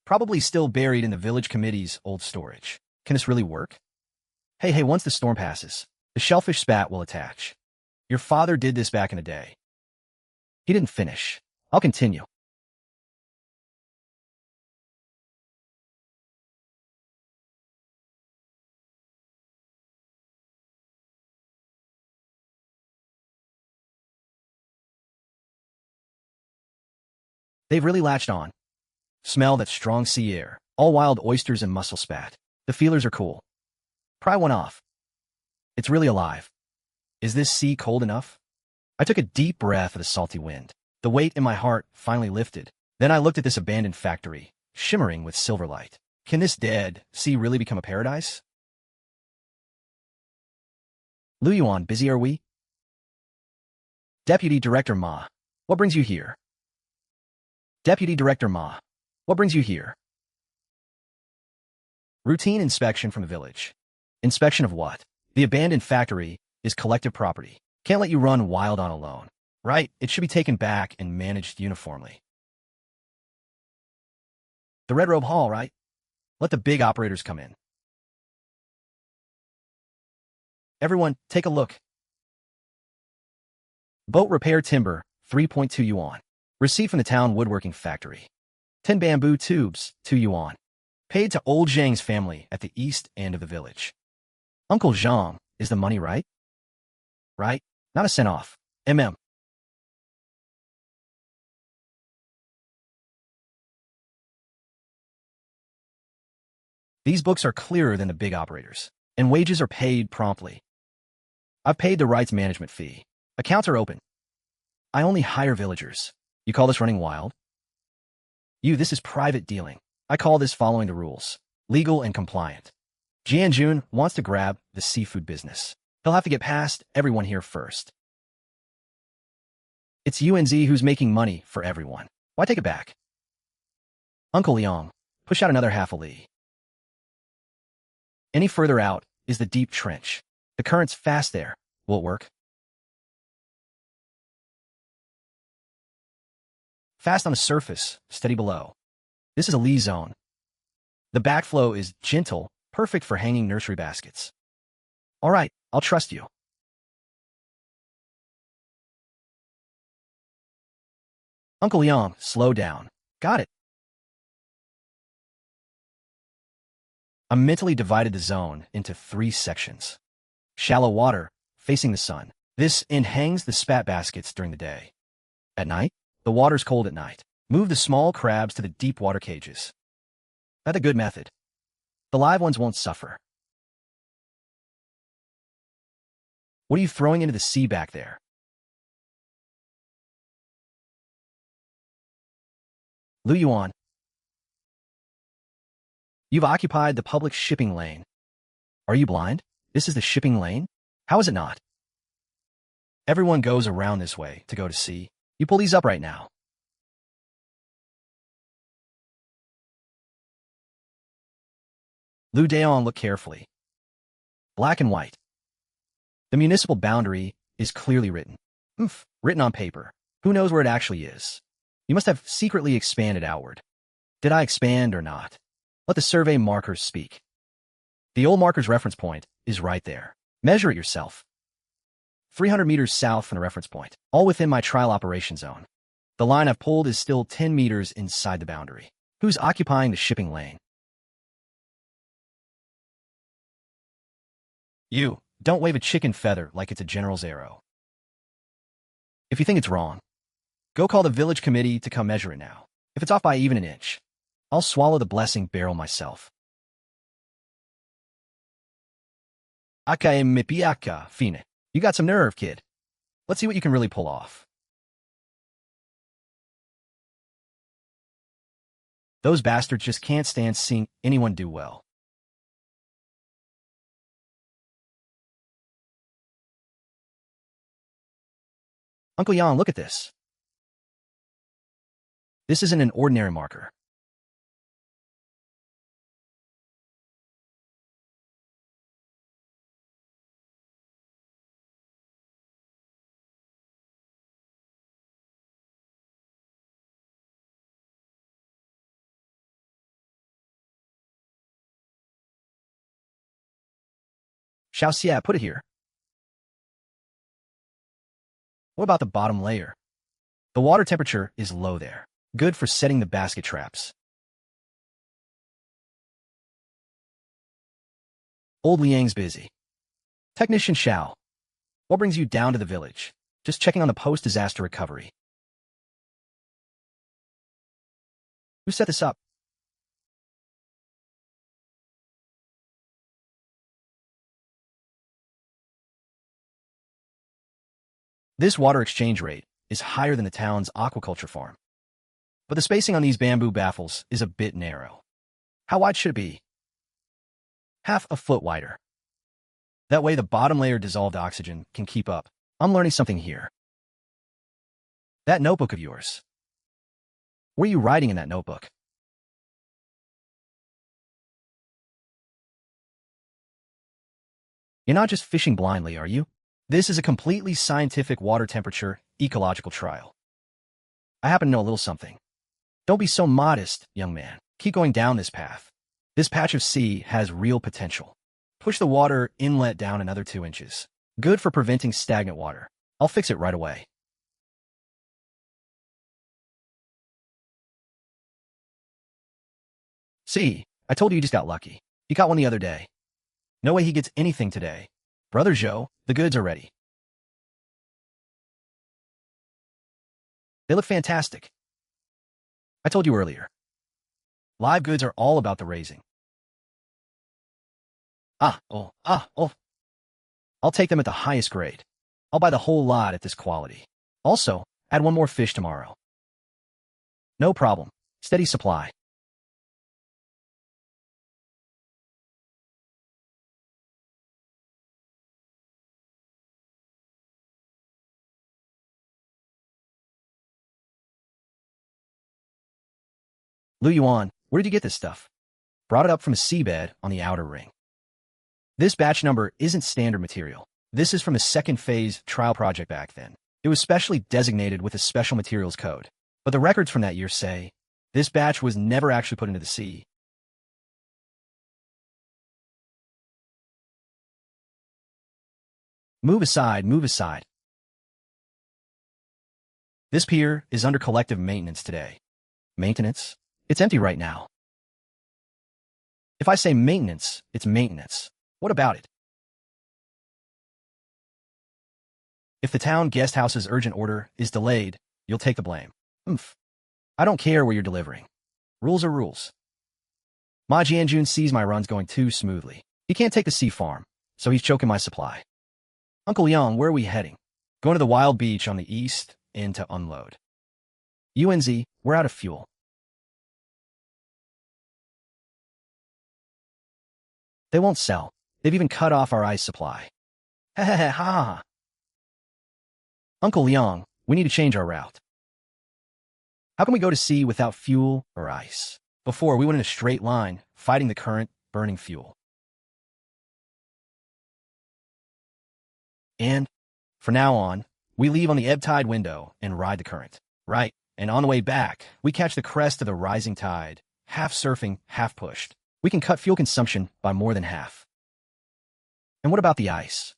Probably still buried in the village committee's old storage. Can this really work? Hey, once the storm passes, the shellfish spat will attach. Your father did this back in the day. He didn't finish. I'll continue. They've really latched on. Smell that strong sea air. All wild oysters and mussel spat. The feelers are cool. Pry one off. It's really alive. Is this sea cold enough? I took a deep breath of the salty wind. The weight in my heart finally lifted. Then I looked at this abandoned factory, shimmering with silver light. Can this dead sea really become a paradise? Lu Yuan, busy are we? Deputy Director Ma, what brings you here? Deputy Director Ma, what brings you here? Routine inspection from the village. Inspection of what? The abandoned factory is collective property. Can't let you run wild on alone. Right? It should be taken back and managed uniformly. The Red Robe Hall, right? Let the big operators come in. Everyone, take a look. Boat repair timber, 3.2 yuan. Receipt from the town woodworking factory. 10 bamboo tubes, 2 yuan. Paid to old Zhang's family at the east end of the village. Uncle Zhang, is the money right? Right? Not a cent off. MM. These books are clearer than the big operators, and wages are paid promptly. I've paid the rights management fee. Accounts are open. I only hire villagers. You call this running wild? This is private dealing. I call this following the rules. Legal and compliant. Jianjun wants to grab the seafood business. He'll have to get past everyone here first. It's UNZ who's making money for everyone. Why take it back? Uncle Liang, push out another half a li. Any further out is the deep trench. The current's fast there. Will it work? Fast on the surface, steady below. This is a lee zone. The backflow is gentle, perfect for hanging nursery baskets. All right, I'll trust you. Uncle Yang, slow down. Got it. I mentally divided the zone into 3 sections. Shallow water, facing the sun. This end hangs the spat baskets during the day. At night, the water's cold at night. Move the small crabs to the deep water cages. That's a good method. The live ones won't suffer. What are you throwing into the sea back there? Lu Yuan. You've occupied the public shipping lane. Are you blind? This is the shipping lane? How is it not? Everyone goes around this way to go to sea. You pull these up right now. Lu Daon, look carefully. Black and white. The municipal boundary is clearly written. Written on paper. Who knows where it actually is? You must have secretly expanded outward. Did I expand or not? Let the survey markers speak. The old marker's reference point is right there. Measure it yourself. 300 meters south from the reference point, all within my trial operation zone. The line I've pulled is still 10 meters inside the boundary. Who's occupying the shipping lane? You, don't wave a chicken feather like it's a general's arrow. If you think it's wrong, go call the village committee to come measure it now. If it's off by even an inch, I'll swallow the blessing barrel myself. Akamipiaka, Fine. You got some nerve, kid. Let's see what you can really pull off. Those bastards just can't stand seeing anyone do well. Uncle Yang, look at this. This isn't an ordinary marker. Xiao, put it here. What about the bottom layer? The water temperature is low there. Good for setting the basket traps. Old Liang's busy. Technician Xiao, what brings you down to the village? Just checking on the post-disaster recovery. Who set this up? This water exchange rate is higher than the town's aquaculture farm. But the spacing on these bamboo baffles is a bit narrow. How wide should it be? Half a foot wider. That way the bottom layer dissolved oxygen can keep up. I'm learning something here. That notebook of yours. What are you writing in that notebook? You're not just fishing blindly, are you? This is a completely scientific water temperature ecological trial. I happen to know a little something. Don't be so modest, young man. Keep going down this path. This patch of sea has real potential. Push the water inlet down another 2 inches. Good for preventing stagnant water. I'll fix it right away. See, I told you just got lucky. He got one the other day. No way he gets anything today. Brother Zhou, the goods are ready. They look fantastic. I told you earlier. Live goods are all about the raising. Oh. I'll take them at the highest grade. I'll buy the whole lot at this quality. Also, add 1 more fish tomorrow. No problem. Steady supply. Yuan, where did you get this stuff? Brought it up from a seabed on the outer ring. This batch number isn't standard material. This is from a second phase trial project back then. It was specially designated with a special materials code. But the records from that year say, this batch was never actually put into the sea. Move aside, move aside. This pier is under collective maintenance today. Maintenance? It's empty right now. If I say maintenance, it's maintenance. What about it? If the town guest house's urgent order is delayed, you'll take the blame. I don't care where you're delivering. Rules are rules. Ma Jianjun sees my runs going too smoothly. He can't take the sea farm, so he's choking my supply. Uncle Yang, where are we heading? Going to the wild beach on the east, in to unload. UNZ, we're out of fuel. They won't sell. They've even cut off our ice supply. Ha. Uncle Liang, we need to change our route. How can we go to sea without fuel or ice? Before, we went in a straight line, fighting the current, burning fuel. And, from now on, we leave on the ebb tide window and ride the current. Right, and on the way back, we catch the crest of the rising tide, half surfing, half pushed. We can cut fuel consumption by more than half. And what about the ice?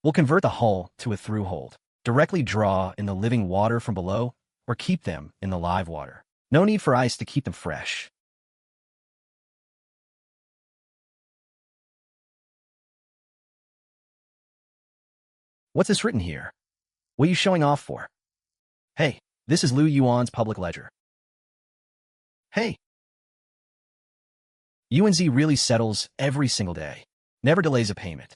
We'll convert the hull to a through hold. Directly draw in the living water from below, or keep them in the live water. No need for ice to keep them fresh. What's this written here? What are you showing off for? Hey, this is Liu Yuan's public ledger. Hey. UNZ really settles every single day. Never delays a payment.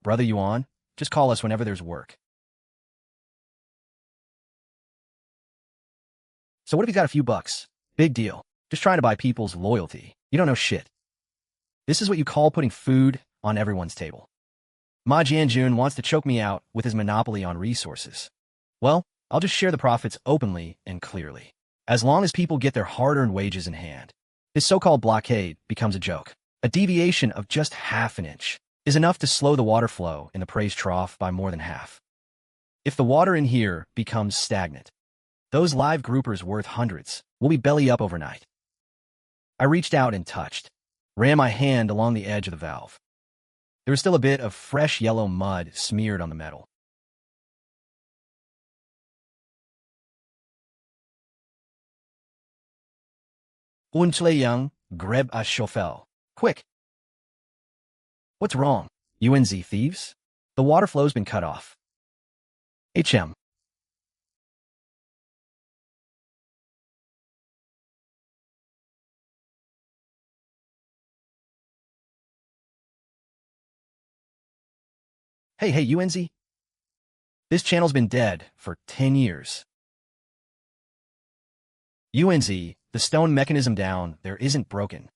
Brother Yuan, just call us whenever there's work. So what if he's got a few bucks? Big deal. Just trying to buy people's loyalty. You don't know shit. This is what you call putting food on everyone's table. Ma Jianjun wants to choke me out with his monopoly on resources. Well, I'll just share the profits openly and clearly. As long as people get their hard-earned wages in hand. His so-called blockade becomes a joke. A deviation of just half an inch is enough to slow the water flow in the praise trough by more than half. If the water in here becomes stagnant, those live groupers worth hundreds will be belly up overnight. I reached out and touched, ran my hand along the edge of the valve. There was still a bit of fresh yellow mud smeared on the metal. Yang, greb a chauffeur. Quick! What's wrong? UNZ thieves? The water flow's been cut off. HM. Hey, UNZ. This channel's been dead for 10 years. UNZ, the stone mechanism down there isn't broken.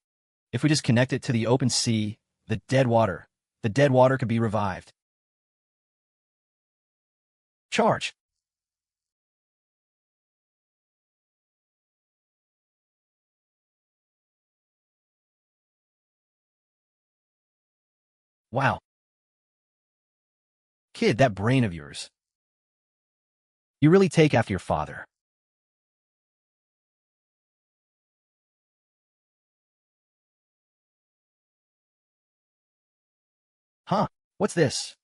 If we just connect it to the open sea, the dead water, the dead water could be revived. Charge. Wow. Kid, that brain of yours. You really take after your father. Huh? What's this?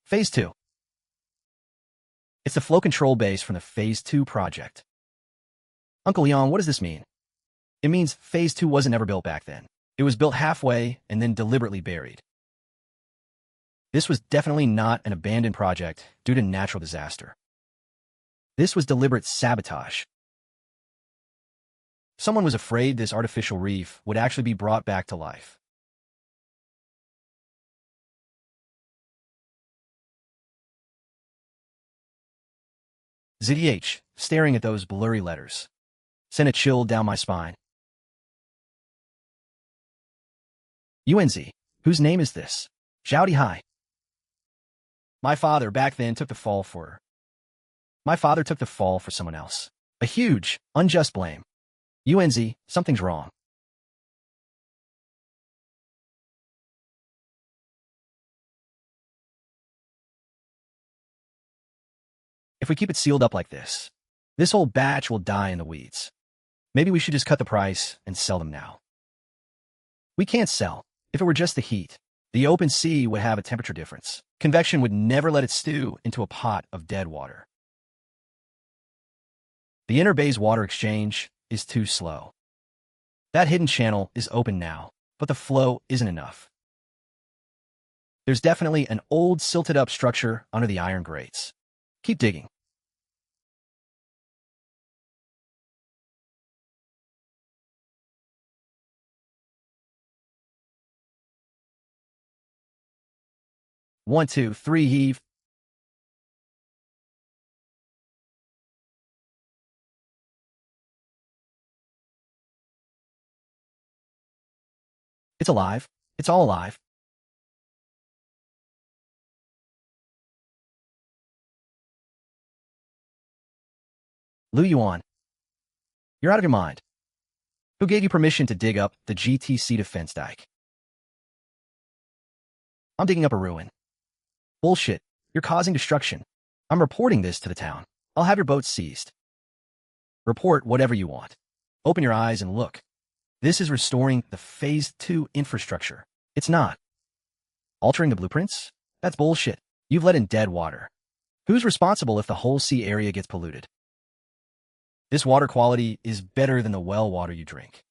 Phase 2. It's the flow control base from the Phase 2 project. Uncle Yuan, what does this mean? It means Phase 2 wasn't ever built back then. It was built halfway and then deliberately buried. This was definitely not an abandoned project due to natural disaster. This was deliberate sabotage. Someone was afraid this artificial reef would actually be brought back to life. ZDH, staring at those blurry letters, sent a chill down my spine. UNZ, whose name is this? Zhao Dehai. My father back then took the fall for her. My father took the fall for someone else. A huge, unjust blame. UNZ, something's wrong. If we keep it sealed up like this whole batch will die in the weeds. Maybe we should just cut the price and sell them now. We can't sell. If it were just the heat, the open sea would have a temperature difference. Convection would never let it stew into a pot of dead water. The inner bay's water exchange is too slow. That hidden channel is open now, but the flow isn't enough. There's definitely an old silted-up structure under the iron grates. Keep digging. One, two, three, heave. It's alive. It's all alive. Lu Yuan, you're out of your mind. Who gave you permission to dig up the GTC defense dike? I'm digging up a ruin. Bullshit. You're causing destruction. I'm reporting this to the town. I'll have your boat seized. Report whatever you want. Open your eyes and look. This is restoring the Phase 2 infrastructure. It's not. Altering the blueprints? That's bullshit. You've let in dead water. Who's responsible if the whole sea area gets polluted? This water quality is better than the well water you drink.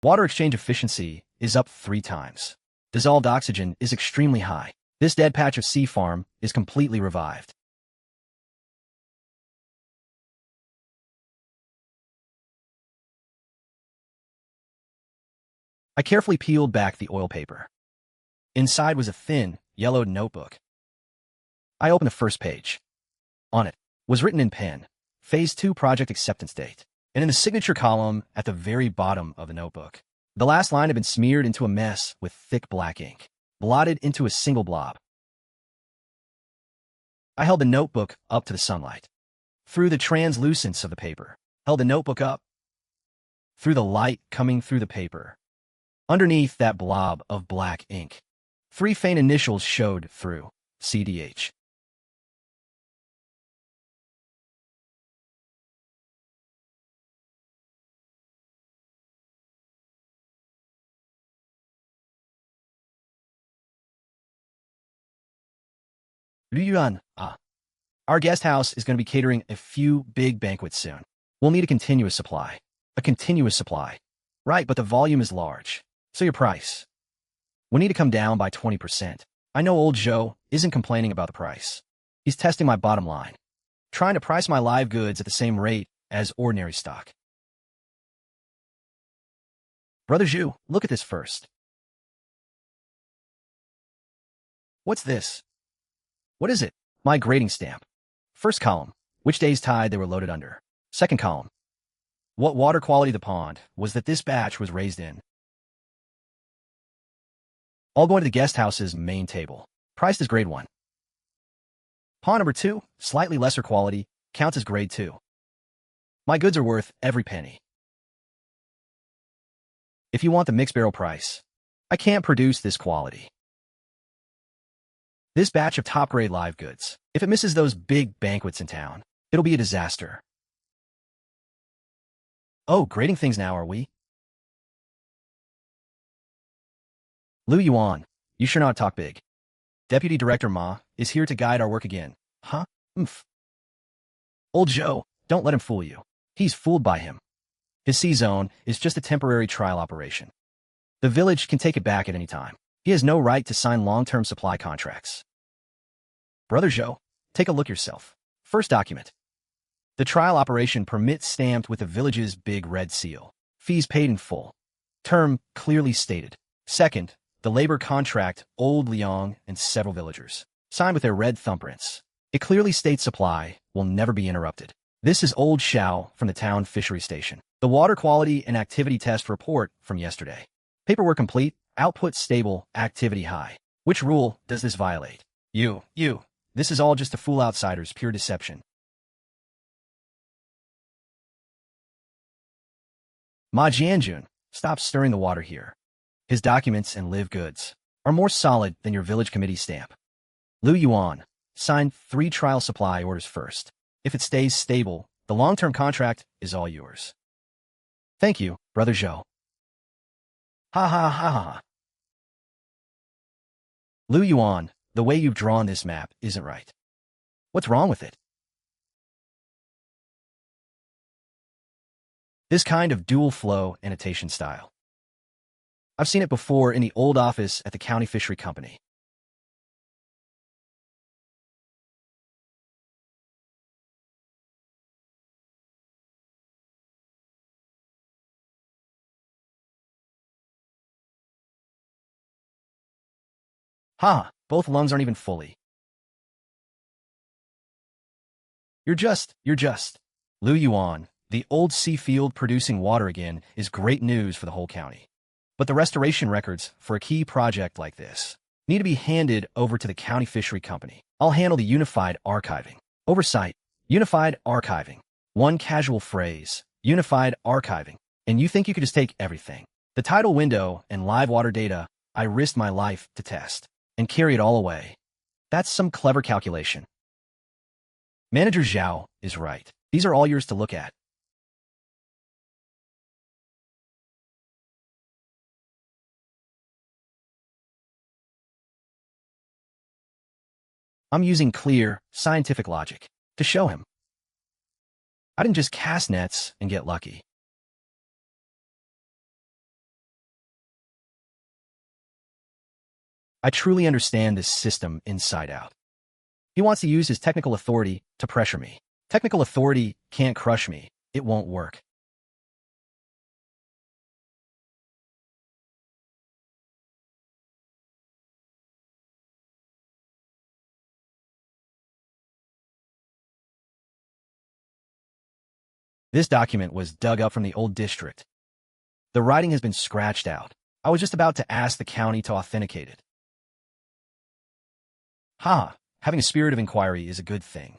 Water exchange efficiency is up 3 times. Dissolved oxygen is extremely high. This dead patch of sea farm is completely revived. I carefully peeled back the oil paper. Inside was a thin, yellowed notebook. I opened the first page. On it was written in pen, Phase 2 project acceptance date, and in the signature column at the very bottom of the notebook, the last line had been smeared into a mess with thick black ink, blotted into a single blob. I held the notebook up to the sunlight. Through the translucence of the paper, held the notebook up. Through the light coming through the paper. Underneath that blob of black ink, 3 faint initials showed through, CDH. Yuan, our guest house is going to be catering a few big banquets soon. We'll need a continuous supply. A continuous supply. Right, but the volume is large. So your price. We need to come down by 20%. I know old Zhou isn't complaining about the price. He's testing my bottom line. Trying to price my live goods at the same rate as ordinary stock. Brother Zhu, look at this first. What's this? What is it? My grading stamp. First column, which day's tide they were loaded under. Second column, what water quality the pond was that this batch was raised in. All going to the guest house's main table. Priced as grade 1. Pond number 2, slightly lesser quality, counts as grade 2. My goods are worth every penny. If you want the mixed barrel price, I can't produce this quality. This batch of top-grade live goods, if it misses those big banquets in town, it'll be a disaster. Oh, grading things now, are we? Yuan, you sure not talk big. Deputy Director Ma is here to guide our work again. Huh? Oomph. Old Zhao, don't let him fool you. He's fooled by him. His C-zone is just a temporary trial operation. The village can take it back at any time. He has no right to sign long-term supply contracts. Brother Zhao, take a look yourself. First document. The trial operation permit stamped with the village's big red seal. Fees paid in full. Term clearly stated. Second, the labor contract Old Liang and several villagers. Signed with their red thumbprints. It clearly states supply will never be interrupted. This is Old Xiao from the town fishery station. The water quality and activity test report from yesterday. Paperwork complete, output stable, activity high. Which rule does this violate? You. This is all just to fool outsiders, pure deception. Ma Jianjun, stop stirring the water here. His documents and live goods are more solid than your village committee stamp. Yuan, sign 3 trial supply orders first. If it stays stable, the long-term contract is all yours. Thank you, Brother Zhao. Ha ha ha ha. Yuan, the way you've drawn this map isn't right. What's wrong with it? This kind of dual-flow annotation style. I've seen it before in the old office at the County Fishery Company. Ha! Both lungs aren't even fully. You're just. Yuan, the old sea field producing water again is great news for the whole county. But the restoration records for a key project like this need to be handed over to the County Fishery Company. I'll handle the unified archiving. Oversight, unified archiving. One casual phrase, unified archiving. And you think you could just take everything. The tidal window and live water data I risked my life to test and carry it all away. That's some clever calculation. Manager Xiao is right. These are all yours to look at. I'm using clear, scientific logic to show him. I didn't just cast nets and get lucky. I truly understand this system inside out. He wants to use his technical authority to pressure me. Technical authority can't crush me. It won't work. This document was dug up from the old district. The writing has been scratched out. I was just about to ask the county to authenticate it. Having a spirit of inquiry is a good thing.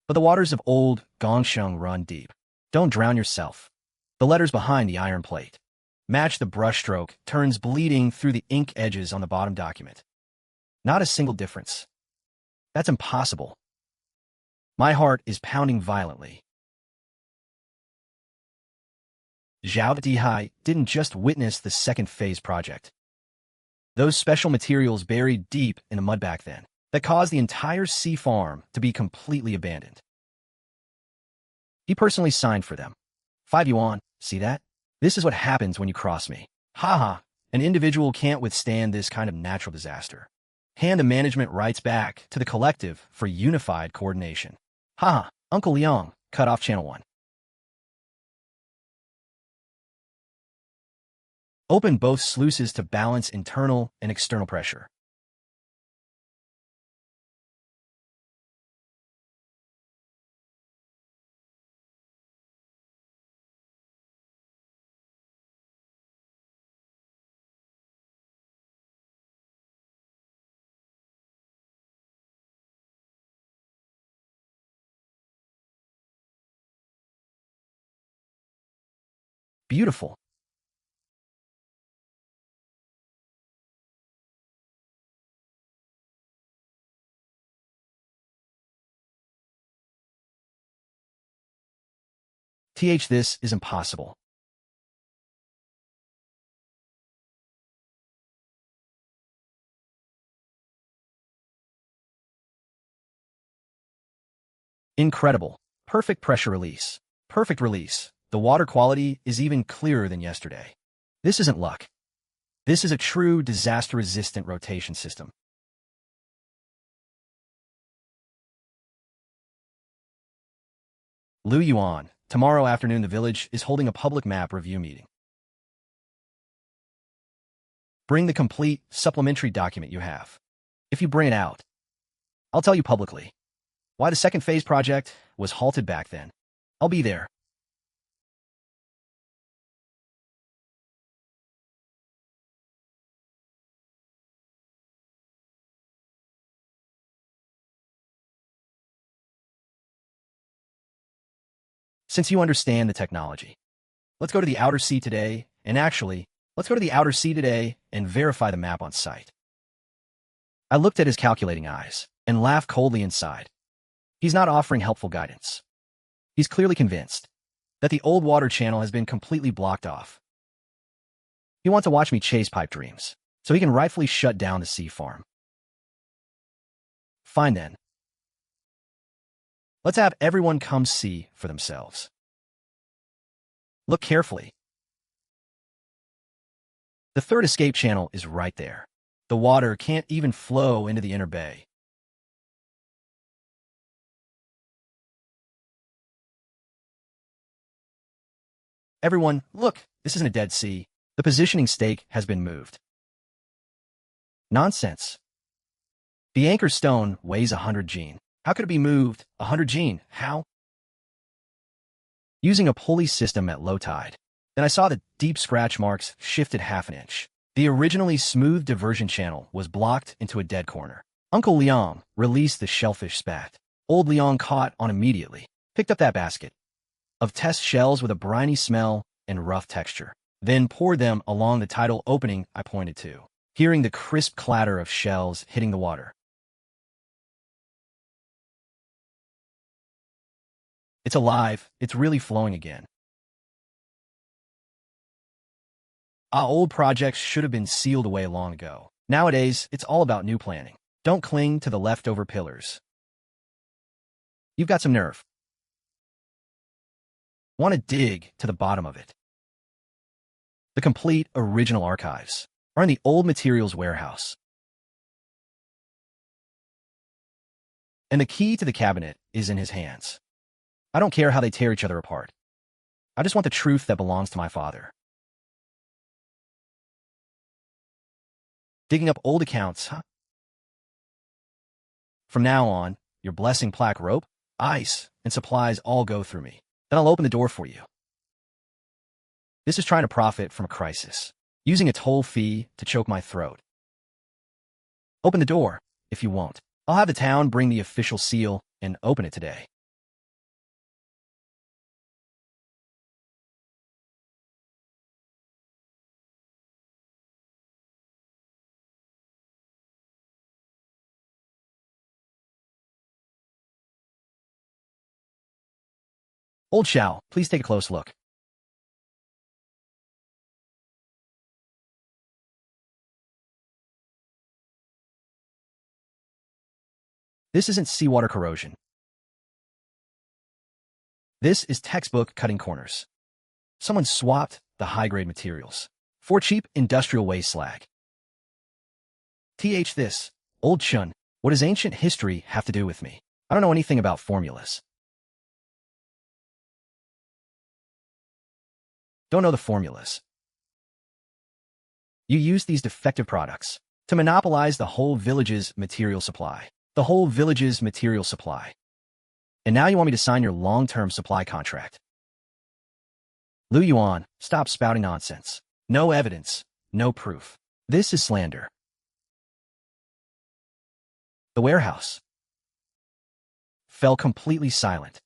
But the waters of old Gongsheng run deep. Don't drown yourself. The letters behind the iron plate. Match the brushstroke, turns bleeding through the ink edges on the bottom document. Not a single difference. That's impossible. My heart is pounding violently. Zhao Dehai didn't just witness the second phase project. Those special materials buried deep in the mud back then that caused the entire sea farm to be completely abandoned. He personally signed for them. 5 yuan, see that? This is what happens when you cross me. An individual can't withstand this kind of natural disaster. Hand the management rights back to the collective for unified coordination. Uncle Liang, cut off channel 1. Open both sluices to balance internal and external pressure. Beautiful. This is impossible. Incredible. Perfect pressure release. Perfect release. The water quality is even clearer than yesterday. This isn't luck. This is a true disaster-resistant rotation system. Yuan, tomorrow afternoon the village is holding a public map review meeting. Bring the complete, supplementary document you have. If you bring it out, I'll tell you publicly why the second phase project was halted back then. I'll be there. Since you understand the technology, let's go to the outer sea today, and actually, let's go to the outer sea today and verify the map on site. I looked at his calculating eyes and laughed coldly inside. He's not offering helpful guidance. He's clearly convinced that the old water channel has been completely blocked off. He wants to watch me chase pipe dreams, so he can rightfully shut down the sea farm. Fine then. Let's have everyone come see for themselves. Look carefully. The third escape channel is right there. The water can't even flow into the inner bay. Everyone, look, this isn't a dead sea. The positioning stake has been moved. Nonsense. The anchor stone weighs 100 gene. How could it be moved? 100 gene. How? Using a pulley system at low tide. Then I saw the deep scratch marks shifted half an inch. The originally smooth diversion channel was blocked into a dead corner. Uncle Liang released the shellfish spat. Old Liang caught on immediately. Picked up that basket of test shells with a briny smell and rough texture. Then poured them along the tidal opening I pointed to, hearing the crisp clatter of shells hitting the water. It's alive. It's really flowing again. Our old projects should have been sealed away long ago. Nowadays, it's all about new planning. Don't cling to the leftover pillars. You've got some nerve. Want to dig to the bottom of it. The complete original archives are in the old materials warehouse. And the key to the cabinet is in his hands. I don't care how they tear each other apart. I just want the truth that belongs to my father. Digging up old accounts, huh? From now on, your blessing plaque rope, ice, and supplies all go through me. Then I'll open the door for you. This is trying to profit from a crisis, using a toll fee to choke my throat. Open the door, if you won't. I'll have the town bring the official seal and open it today. Old Xiao, please take a close look. This isn't seawater corrosion. This is textbook cutting corners. Someone swapped the high-grade materials for cheap industrial waste slag. This, old Chun, what does ancient history have to do with me? I don't know anything about formulas. Don't know the formulas. You use these defective products to monopolize the whole village's material supply. The whole village's material supply. And now you want me to sign your long-term supply contract. Yuan, stop spouting nonsense. No evidence, no proof. This is slander. The warehouse fell completely silent.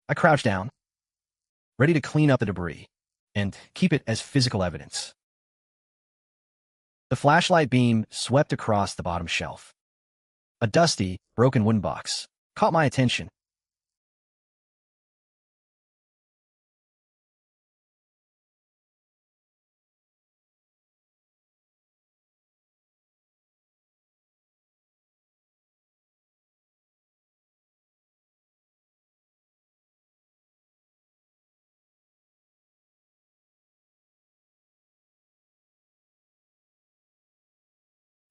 I crouched down, ready to clean up the debris. and keep it as physical evidence. The flashlight beam swept across the bottom shelf. A dusty, broken wooden box caught my attention.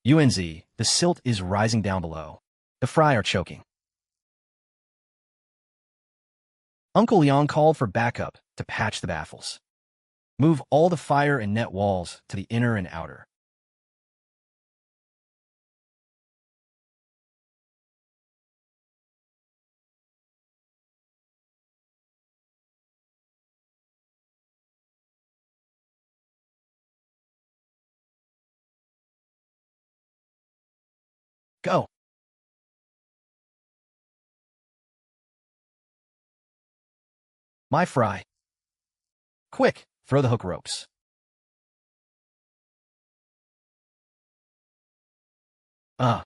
UNZ, the silt is rising down below. The fry are choking. Uncle Leon called for backup to patch the baffles. Move all the fire and net walls to the inner and outer. Go. My fry. Quick, throw the hook ropes. Huh.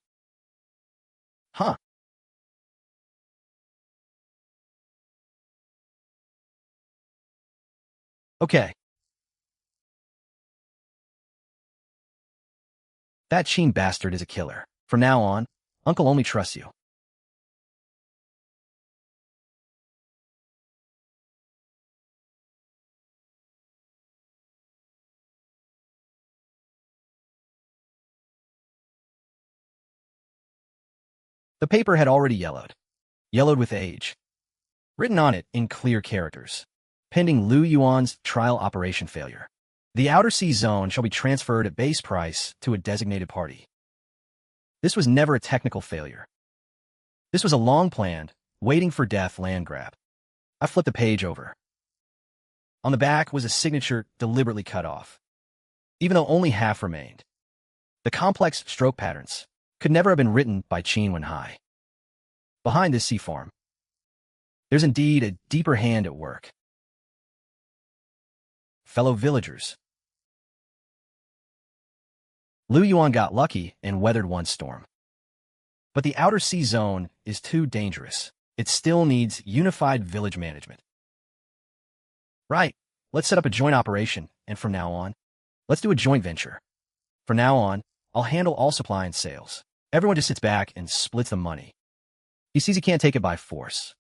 Okay. That Qin bastard is a killer. From now on, Uncle only trusts you. The paper had already yellowed with age. Written on it in clear characters, pending Lu Yuan's trial operation failure. The outer sea zone shall be transferred at base price to a designated party. This was never a technical failure. This was a long-planned, waiting-for-death land grab. I flipped the page over. On the back was a signature deliberately cut off, even though only half remained. The complex stroke patterns could never have been written by Qin Wenhai. Behind this sea farm, there's indeed a deeper hand at work. Fellow villagers. Lu Yuan got lucky and weathered one storm. But the outer sea zone is too dangerous. It still needs unified village management. Right, let's set up a joint operation, and from now on, let's do a joint venture. From now on, I'll handle all supply and sales. Everyone just sits back and splits the money. He sees he can't take it by force.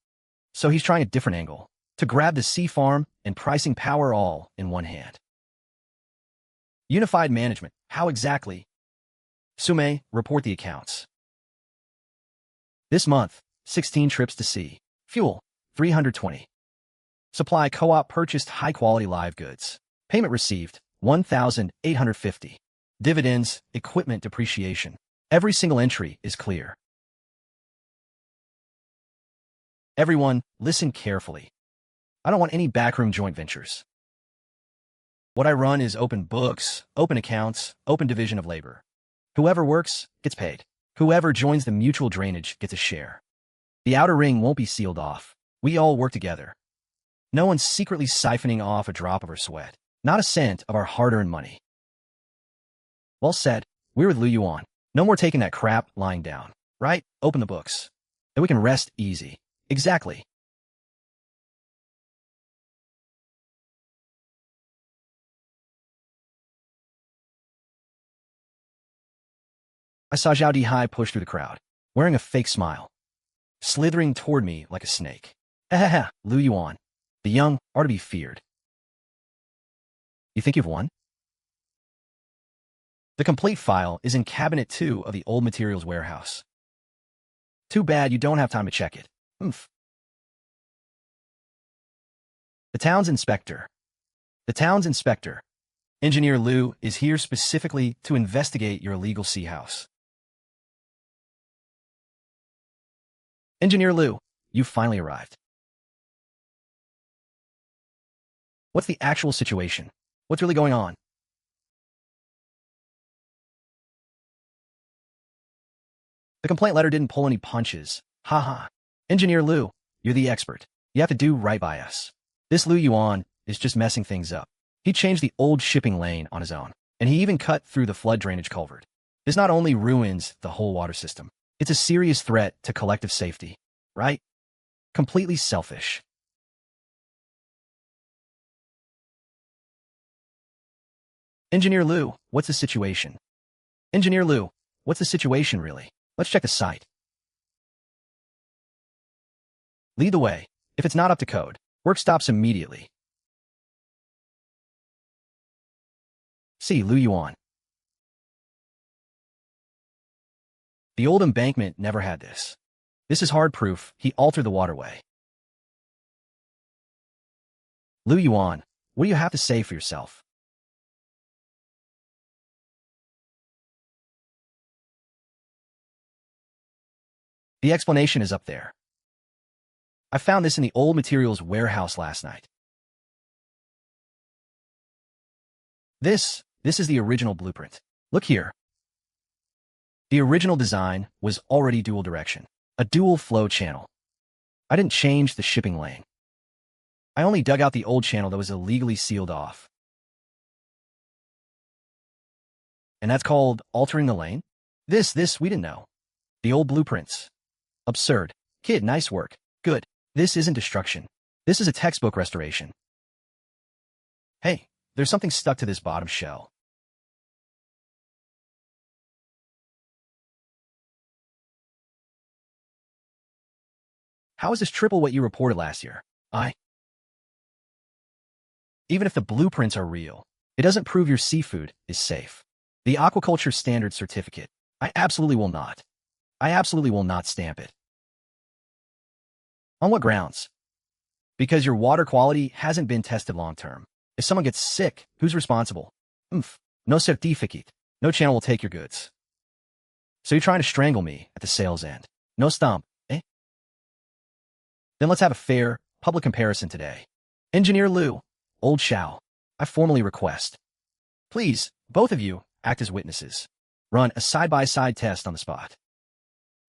So he's trying a different angle, to grab the sea farm and pricing power all in one hand. Unified management, how exactly? Sume, report the accounts. This month, 16 trips to sea. Fuel, 320. Supply co-op purchased high-quality live goods. Payment received, 1,850. Dividends, equipment depreciation. Every single entry is clear. Everyone, listen carefully. I don't want any backroom joint ventures. What I run is open books, open accounts, open division of labor. Whoever works gets paid. Whoever joins the mutual drainage gets a share. The outer ring won't be sealed off. We all work together. No one's secretly siphoning off a drop of our sweat. Not a cent of our hard-earned money. Well said. We're with Lu Yuan. No more taking that crap lying down. Right? Open the books. Then we can rest easy. Exactly. I saw Zhao Dehai push through the crowd, wearing a fake smile, slithering toward me like a snake. Hahaha, Lu Yuan. The young are to be feared. You think you've won? The complete file is in Cabinet 2 of the Old Materials Warehouse. Too bad you don't have time to check it. Oomph. The town's inspector. Engineer Lu is here specifically to investigate your illegal sea house. Engineer Lu, you've finally arrived. What's the actual situation? What's really going on? The complaint letter didn't pull any punches. Haha. Engineer Lu, you're the expert. You have to do right by us. This Lu Yuan is just messing things up. He changed the old shipping lane on his own, and he even cut through the flood drainage culvert. This not only ruins the whole water system, it's a serious threat to collective safety, right? Completely selfish. Engineer Liu, what's the situation? Engineer Liu, what's the situation really? Let's check the site. Lead the way. If it's not up to code, work stops immediately. See Lu Yuan. The old embankment never had this. This is hard proof he altered the waterway. Lu Yuan, what do you have to say for yourself? The explanation is up there. I found this in the old materials warehouse last night. This is the original blueprint. Look here. The original design was already dual direction, a dual flow channel. I didn't change the shipping lane. I only dug out the old channel that was illegally sealed off. And that's called altering the lane? This we didn't know. The old blueprints. Absurd. Kid, nice work. Good. This isn't destruction. This is a textbook restoration. Hey, there's something stuck to this bottom shell. How is this triple what you reported last year? Even if the blueprints are real, it doesn't prove your seafood is safe. The aquaculture standard certificate, I absolutely will not stamp it. On what grounds? Because your water quality hasn't been tested long-term. If someone gets sick, who's responsible? No certificate. No channel will take your goods. So you're trying to strangle me at the sales end. No stomp, eh? Then let's have a fair, public comparison today. Engineer Liu, old Xiao, I formally request. Please, both of you, act as witnesses. Run a side-by-side test on the spot.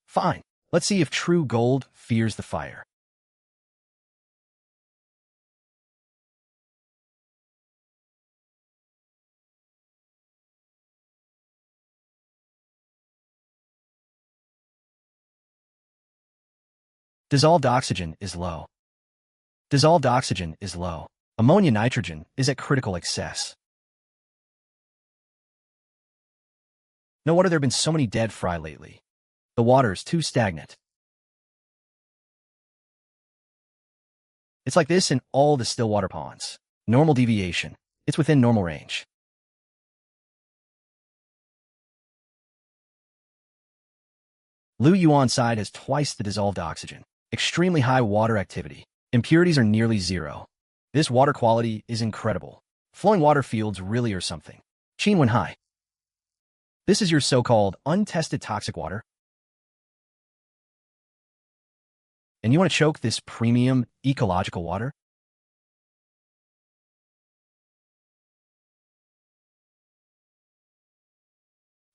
Fine. Let's see if true gold fears the fire. Dissolved oxygen is low. Dissolved oxygen is low. Ammonia nitrogen is at critical excess. No wonder there have been so many dead fry lately. The water is too stagnant. It's like this in all the still water ponds. Normal deviation. It's within normal range. Lu Yuan side has twice the dissolved oxygen. Extremely high water activity. Impurities are nearly zero. This water quality is incredible. Flowing water fields really are something. Qinwen Hai. This is your so-called untested toxic water? And you want to choke this premium ecological water?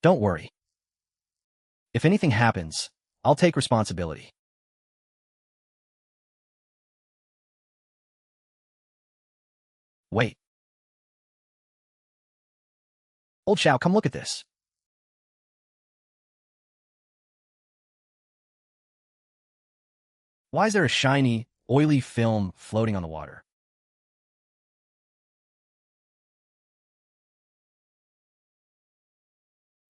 Don't worry. If anything happens, I'll take responsibility. Wait. Old Xiao, come look at this. Why is there a shiny, oily film floating on the water?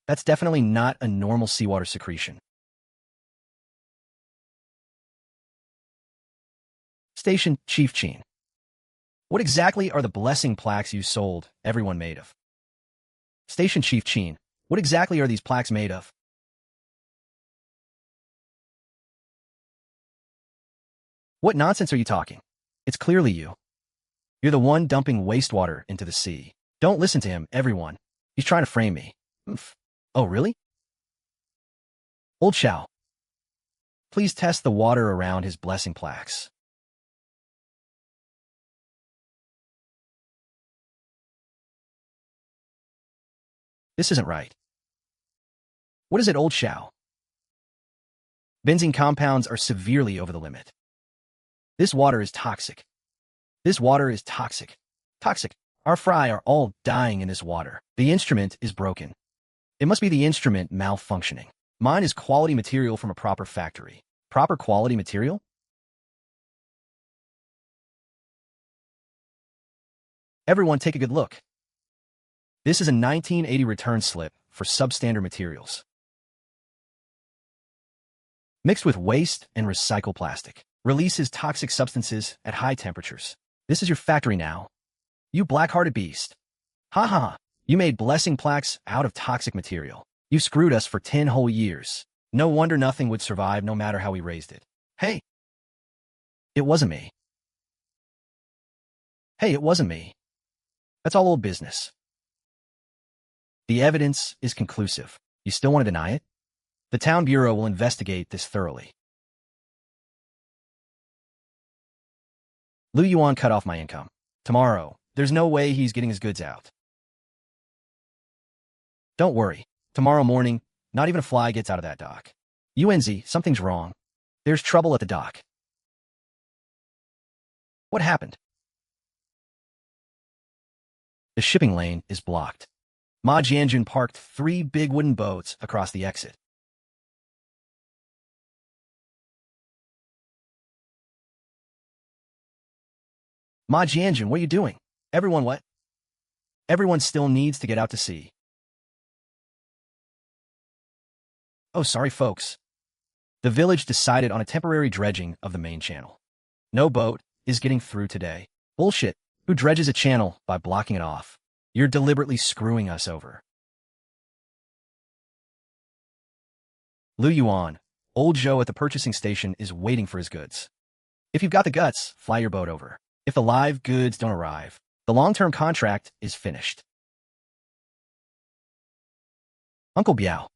That's definitely not a normal seawater secretion. Station Chief Qian. What exactly are the blessing plaques you sold everyone made of? Station Chief Qian. What exactly are these plaques made of? What nonsense are you talking? It's clearly you. You're the one dumping wastewater into the sea. Don't listen to him, everyone. He's trying to frame me. Oh, really? Old Xiao. Please test the water around his blessing plaques. This isn't right. What is it, Old Xiao? Benzene compounds are severely over the limit. This water is toxic. This water is toxic. Toxic. Our fry are all dying in this water. The instrument is broken. It must be the instrument malfunctioning. Mine is quality material from a proper factory. Proper quality material? Everyone take a good look. This is a 1980 return slip for substandard materials. Mixed with waste and recycled plastic. Releases toxic substances at high temperatures. This is your factory now. You black-hearted beast. Ha ha. You made blessing plaques out of toxic material. You screwed us for 10 whole years. No wonder nothing would survive no matter how we raised it. Hey. It wasn't me. Hey, it wasn't me. That's all old business. The evidence is conclusive. You still want to deny it? The town bureau will investigate this thoroughly. Yuan cut off my income. Tomorrow, there's no way he's getting his goods out. Don't worry. Tomorrow morning, not even a fly gets out of that dock. Yuan, something's wrong. There's trouble at the dock. What happened? The shipping lane is blocked. Ma Jianjun parked 3 big wooden boats across the exit. Ma Jianjun, what are you doing? Everyone what? Everyone still needs to get out to sea. Oh, sorry, folks. The village decided on a temporary dredging of the main channel. No boat is getting through today. Bullshit. Who dredges a channel by blocking it off? You're deliberately screwing us over. Yuan, old Zhao at the purchasing station is waiting for his goods. If you've got the guts, fly your boat over. If the live goods don't arrive, the long-term contract is finished. Uncle Biao.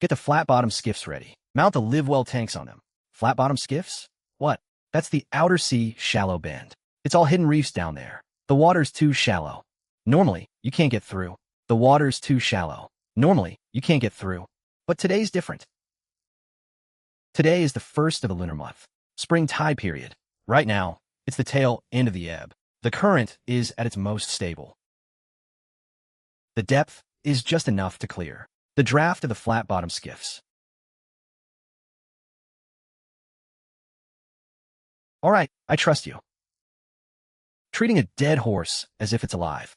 Get the flat-bottom skiffs ready. Mount the live-well tanks on them. Flat-bottom skiffs? What? That's the outer sea shallow bend. It's all hidden reefs down there. The water's too shallow. Normally, you can't get through. The water's too shallow. Normally, you can't get through. But today's different. Today is the first of the lunar month. Spring tide period. Right now, it's the tail end of the ebb. The current is at its most stable. The depth is just enough to clear the draft of the flat-bottom skiffs. All right, I trust you. Treating a dead horse as if it's alive.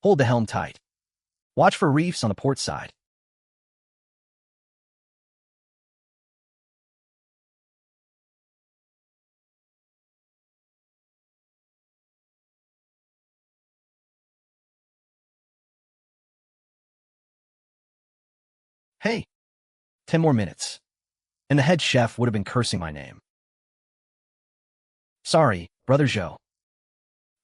Hold the helm tight. Watch for reefs on the port side. Hey, 10 more minutes. And the head chef would have been cursing my name. Sorry, Brother Zhou.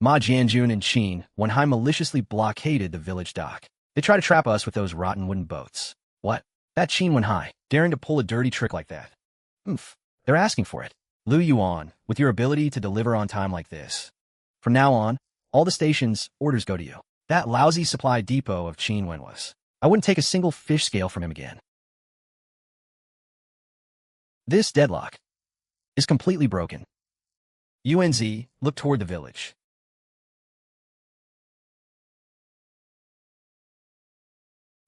Ma Jianjun and Qin Wenhai maliciously blockaded the village dock. They try to trap us with those rotten wooden boats. What? That Qin Wenhai, daring to pull a dirty trick like that. Oomph. They're asking for it. Yuan, with your ability to deliver on time like this. From now on, all the station's orders go to you. That lousy supply depot of Qin Wen was. I wouldn't take a single fish scale from him again. This deadlock is completely broken. Yuan, look toward the village.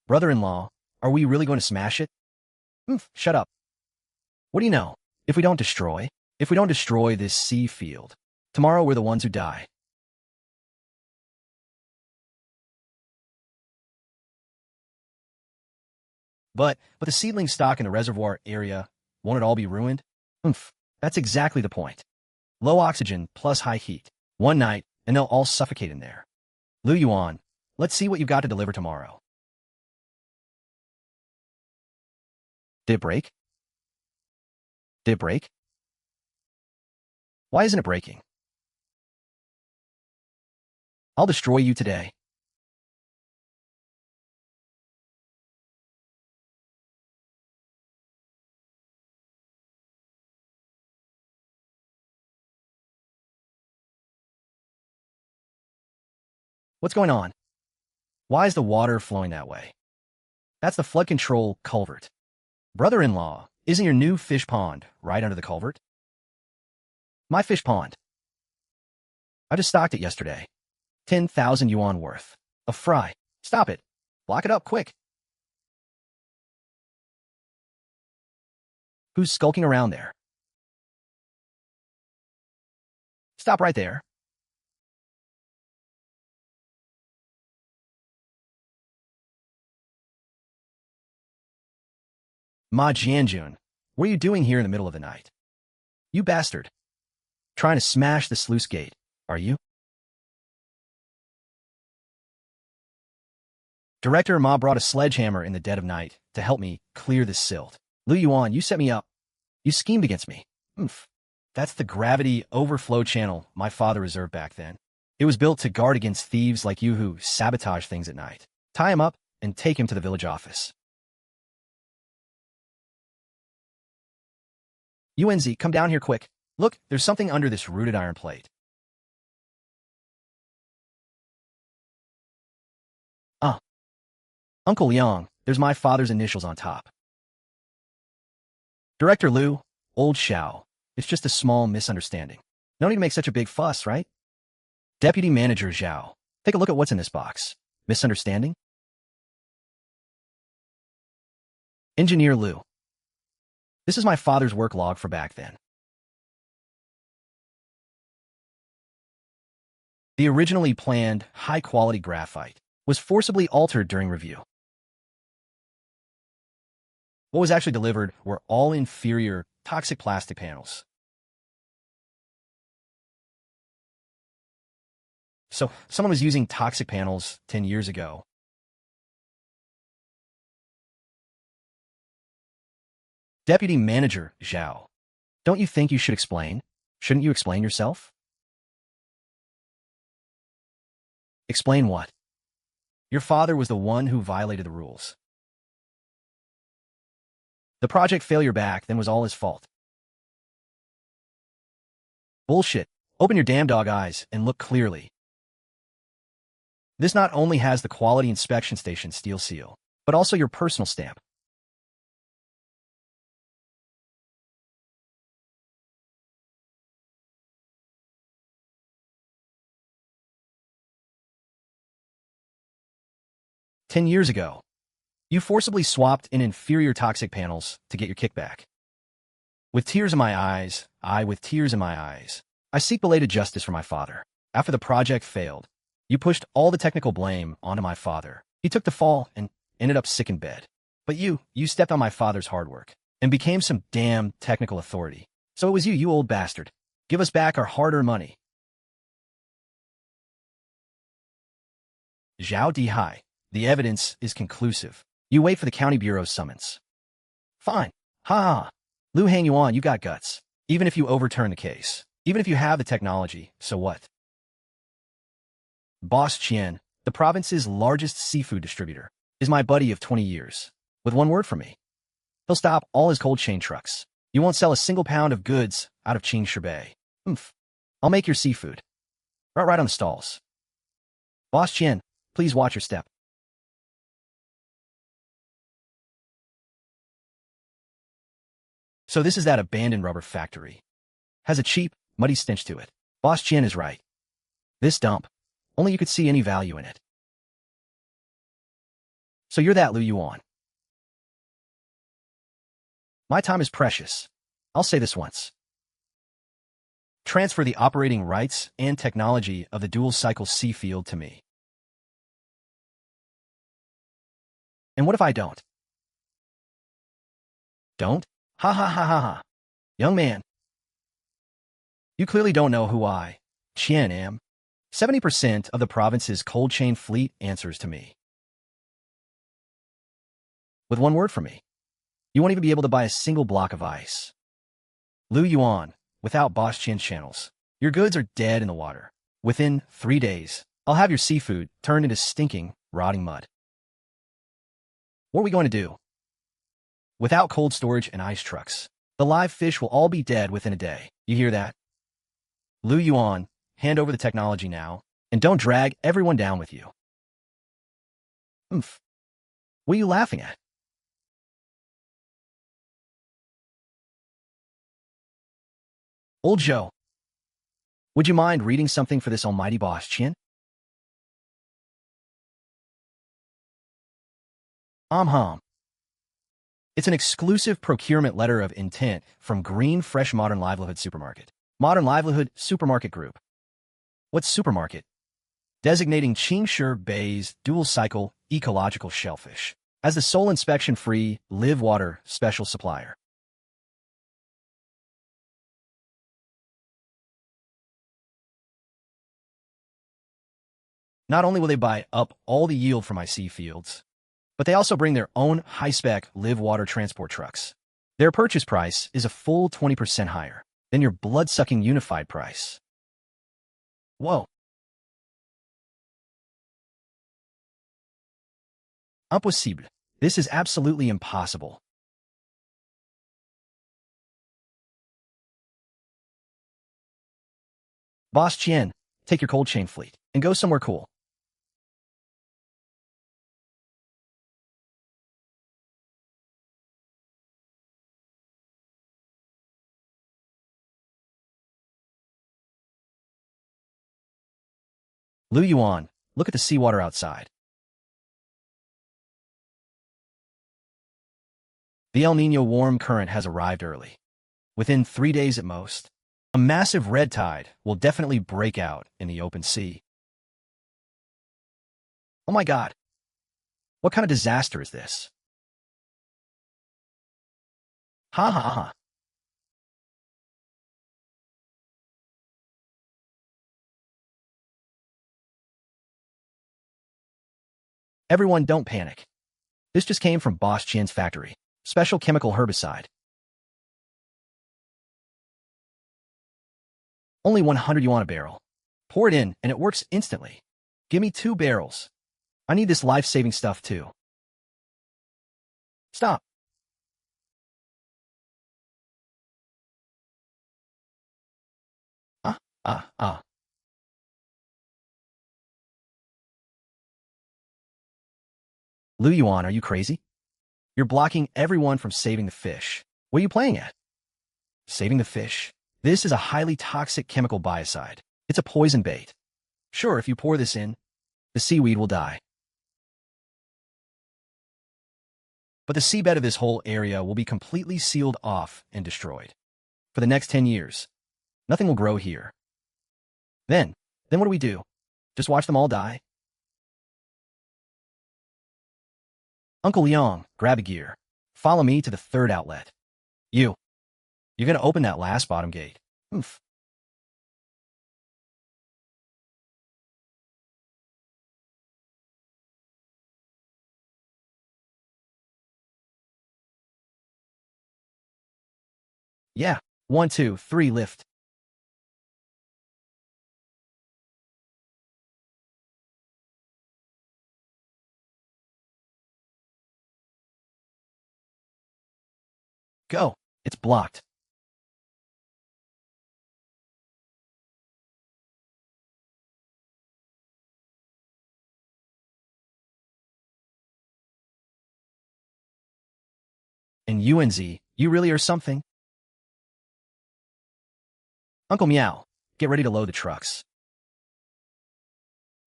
Brother-in-law, are we really going to smash it? Shut up. What do you know? If we don't destroy this sea field, tomorrow we're the ones who die. But the seedling stock in the reservoir area, won't it all be ruined? That's exactly the point. Low oxygen plus high heat. One night, and they'll all suffocate in there. Yuan, let's see what you've got to deliver tomorrow. Did it break? Did it break? Why isn't it breaking? I'll destroy you today. What's going on? Why is the water flowing that way? That's the flood control culvert. Brother-in-law, isn't your new fish pond right under the culvert? My fish pond. I just stocked it yesterday. 10,000 yuan worth. A fry. Stop it. Lock it up quick. Who's skulking around there? Stop right there. Ma Jianjun, what are you doing here in the middle of the night? You bastard. Trying to smash the sluice gate, are you? Director Ma brought a sledgehammer in the dead of night to help me clear this silt. Yuan, you set me up. You schemed against me. That's the gravity overflow channel my father reserved back then. It was built to guard against thieves like you who sabotage things at night. Tie him up and take him to the village office. UNZ, come down here quick. Look, there's something under this rooted iron plate. Uncle Yang, there's my father's initials on top. Director Liu, old Xiao, it's just a small misunderstanding. No need to make such a big fuss, right? Deputy Manager Zhao, take a look at what's in this box. Misunderstanding? Engineer Liu, this is my father's work log for back then. The originally planned, high-quality graphite was forcibly altered during review. What was actually delivered were all inferior, toxic plastic panels. So, someone was using toxic panels 10 years ago. Deputy Manager Xiao, don't you think you should explain? Shouldn't you explain yourself? Explain what? Your father was the one who violated the rules. The project failure back then was all his fault. Bullshit. Open your damn dog eyes and look clearly. This not only has the Quality Inspection Station steel seal, but also your personal stamp. "10 years ago, you forcibly swapped in inferior toxic panels to get your kickback. With tears in my eyes, with tears in my eyes, I seek belated justice for my father. After the project failed, you pushed all the technical blame onto my father. He took the fall and ended up sick in bed. But you stepped on my father's hard work and became some damn technical authority. So it was you old bastard. Give us back our hard-earned money." Zhao Dehai, the evidence is conclusive. You wait for the county bureau's summons. Fine. Ha. Lu Hangyuan, you got guts. Even if you overturn the case. Even if you have the technology, so what? Boss Qian, the province's largest seafood distributor, is my buddy of 20 years. With one word from me, he'll stop all his cold chain trucks. You won't sell a single pound of goods out of Qingshi Bay. I'll make your seafood. Right on the stalls. Boss Qian, please watch your step. So this is that abandoned rubber factory. Has a cheap, muddy stench to it. Boss Qian is right. This dump, only you could see any value in it. So you're that Lu Yuan. My time is precious. I'll say this once. Transfer the operating rights and technology of the dual-cycle sea field to me. And what if I don't? Don't? Ha ha ha ha ha. Young man, you clearly don't know who I, Qian, am. 70% of the province's cold chain fleet answers to me. With one word from me, you won't even be able to buy a single block of ice. Lu Yuan, without Boss Qian's channels, your goods are dead in the water. Within 3 days, I'll have your seafood turned into stinking, rotting mud. What are we going to do? Without cold storage and ice trucks, the live fish will all be dead within a day. You hear that? Lu Yuan, hand over the technology now, and don't drag everyone down with you. What are you laughing at? Old Zhou, would you mind reading something for this almighty boss, Qian? Hum. It's an exclusive procurement letter of intent from Green Fresh Modern Livelihood Supermarket. Modern Livelihood Supermarket Group. What's supermarket? Designating Qingshu Bay's dual-cycle ecological shellfish as the sole inspection-free live water special supplier. Not only will they buy up all the yield from my sea fields, but they also bring their own high-spec live water transport trucks. Their purchase price is a full 20% higher than your blood-sucking unified price. Whoa. Impossible. This is absolutely impossible. Boss Qian, take your cold chain fleet and go somewhere cool. Yuan, look at the seawater outside. The El Niño warm current has arrived early. Within 3 days at most, a massive red tide will definitely break out in the open sea. Oh my God. What kind of disaster is this? Ha ha ha. Everyone don't panic. This just came from Boss Qian's factory. Special chemical herbicide. Only 100 yuan a barrel. Pour it in and it works instantly. Give me 2 barrels. I need this life-saving stuff too. Stop. Ah, ah, ah. Yuan, are you crazy? You're blocking everyone from saving the fish. What are you playing at? Saving the fish? This is a highly toxic chemical biocide. It's a poison bait. Sure, if you pour this in, the seaweed will die. But the seabed of this whole area will be completely sealed off and destroyed. For the next 10 years, nothing will grow here. Then what do we do? Just watch them all die? Uncle Yang, grab a gear. Follow me to the 3rd outlet. You're gonna open that last bottom gate. Oomph. Yeah. 1, 2, 3, lift. Go. It's blocked. And UNZ, you really are something? Uncle Meow, get ready to load the trucks.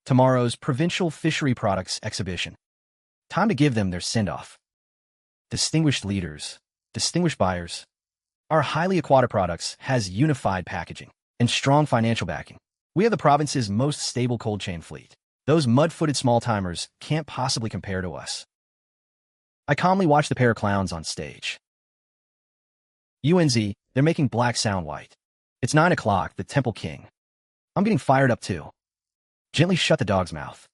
Tomorrow's Provincial Fishery Products Exhibition. Time to give them their send-off. Distinguished leaders, distinguished buyers. Our highly aquatic products has unified packaging and strong financial backing. We have the province's most stable cold chain fleet. Those mud-footed small-timers can't possibly compare to us. I calmly watch the pair of clowns on stage. UNZ, they're making black sound white. It's 9 o'clock, the Temple King. I'm getting fired up too. Gently shut the dog's mouth.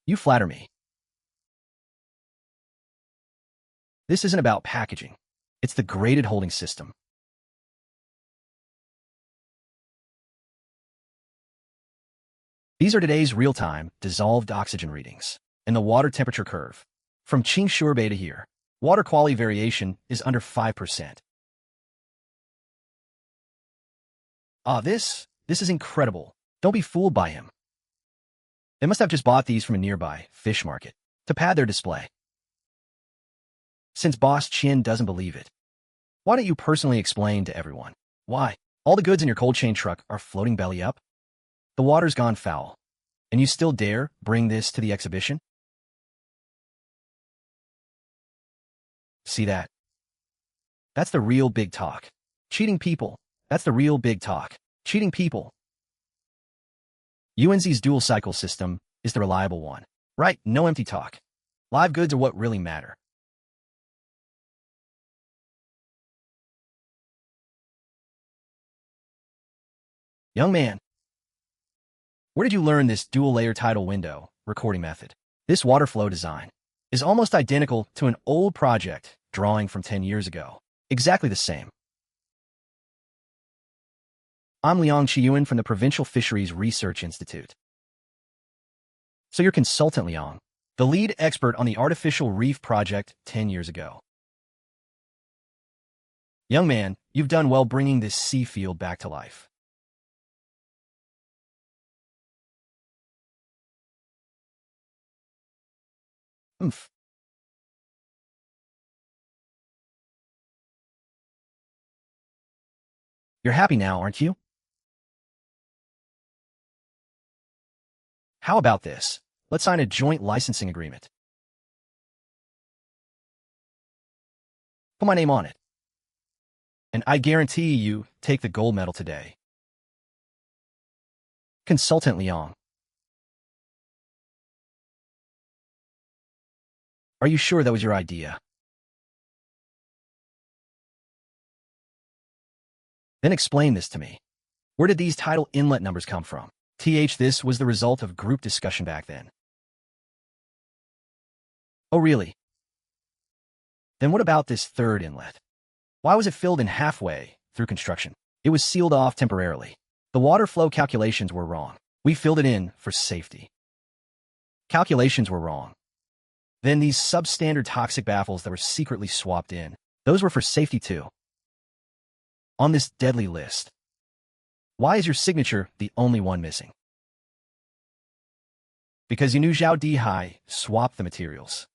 You flatter me. This isn't about packaging. It's the graded holding system. These are today's real-time dissolved oxygen readings and the water temperature curve. From Qingshu Bay to here, water quality variation is under 5%. Ah, this is incredible. Don't be fooled by him. They must have just bought these from a nearby fish market to pad their display. Since Boss Qian doesn't believe it, why don't you personally explain to everyone why all the goods in your cold chain truck are floating belly up? The water's gone foul, and you still dare bring this to the exhibition? See that? That's the real big talk. Cheating people. That's the real big talk. Cheating people. Yuan's dual cycle system is the reliable one. Right, no empty talk. Live goods are what really matter. Young man, where did you learn this dual-layer tidal window recording method? This water flow design is almost identical to an old project drawing from 10 years ago. Exactly the same. I'm Liang Qiyuan from the Provincial Fisheries Research Institute. So you're consultant Liang, the lead expert on the artificial reef project 10 years ago. Young man, you've done well bringing this sea field back to life. Oomph. You're happy now, aren't you? How about this? Let's sign a joint licensing agreement. Put my name on it. And I guarantee you take the gold medal today. Consultant Liang. Are you sure that was your idea? Then explain this to me. Where did these tidal inlet numbers come from? This was the result of group discussion back then. Oh, really? Then what about this third inlet? Why was it filled in halfway through construction? It was sealed off temporarily. The water flow calculations were wrong. We filled it in for safety. Calculations were wrong. Then these substandard toxic baffles that were secretly swapped in, those were for safety too. On this deadly list, why is your signature the only one missing? Because you knew Zhao Dehai swapped the materials.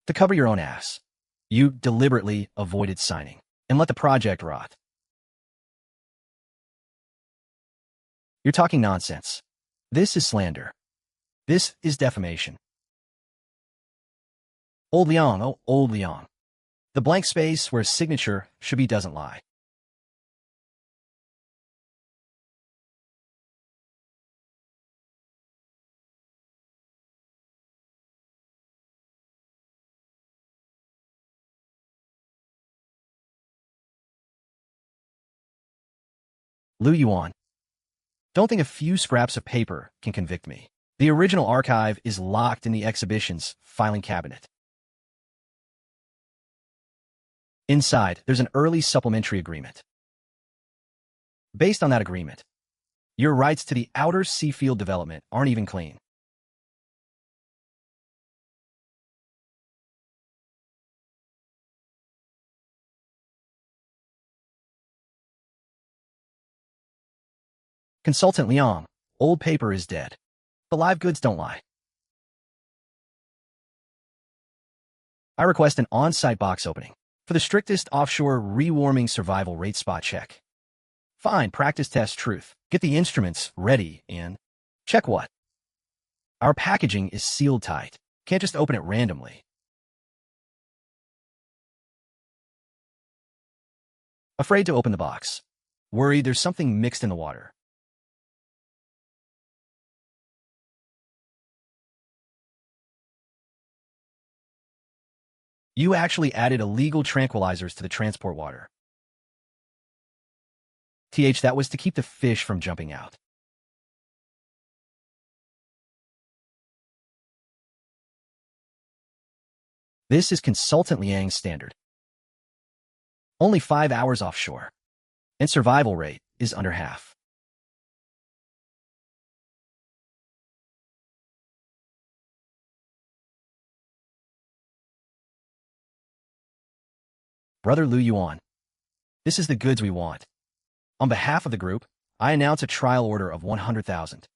To cover your own ass, you deliberately avoided signing and let the project rot. You're talking nonsense. This is slander. This is defamation. Old Liang, oh, old Liang. The blank space where a signature should be doesn't lie. Yuan. Don't think a few scraps of paper can convict me. The original archive is locked in the exhibition's filing cabinet. Inside, there's an early supplementary agreement. Based on that agreement, your rights to the outer sea field development aren't even clean. Consultant Liang, old paper is dead. The live goods don't lie. I request an on-site box opening for the strictest offshore rewarming survival rate spot check. Fine, practice test truth. Get the instruments ready and check what? Our packaging is sealed tight. Can't just open it randomly. Afraid to open the box. Worried there's something mixed in the water. You actually added illegal tranquilizers to the transport water. That was to keep the fish from jumping out. This is Consultant Liang's standard. Only 5 hours offshore, and survival rate is under half. Brother Yuan, this is the goods we want. On behalf of the group, I announce a trial order of 100,000.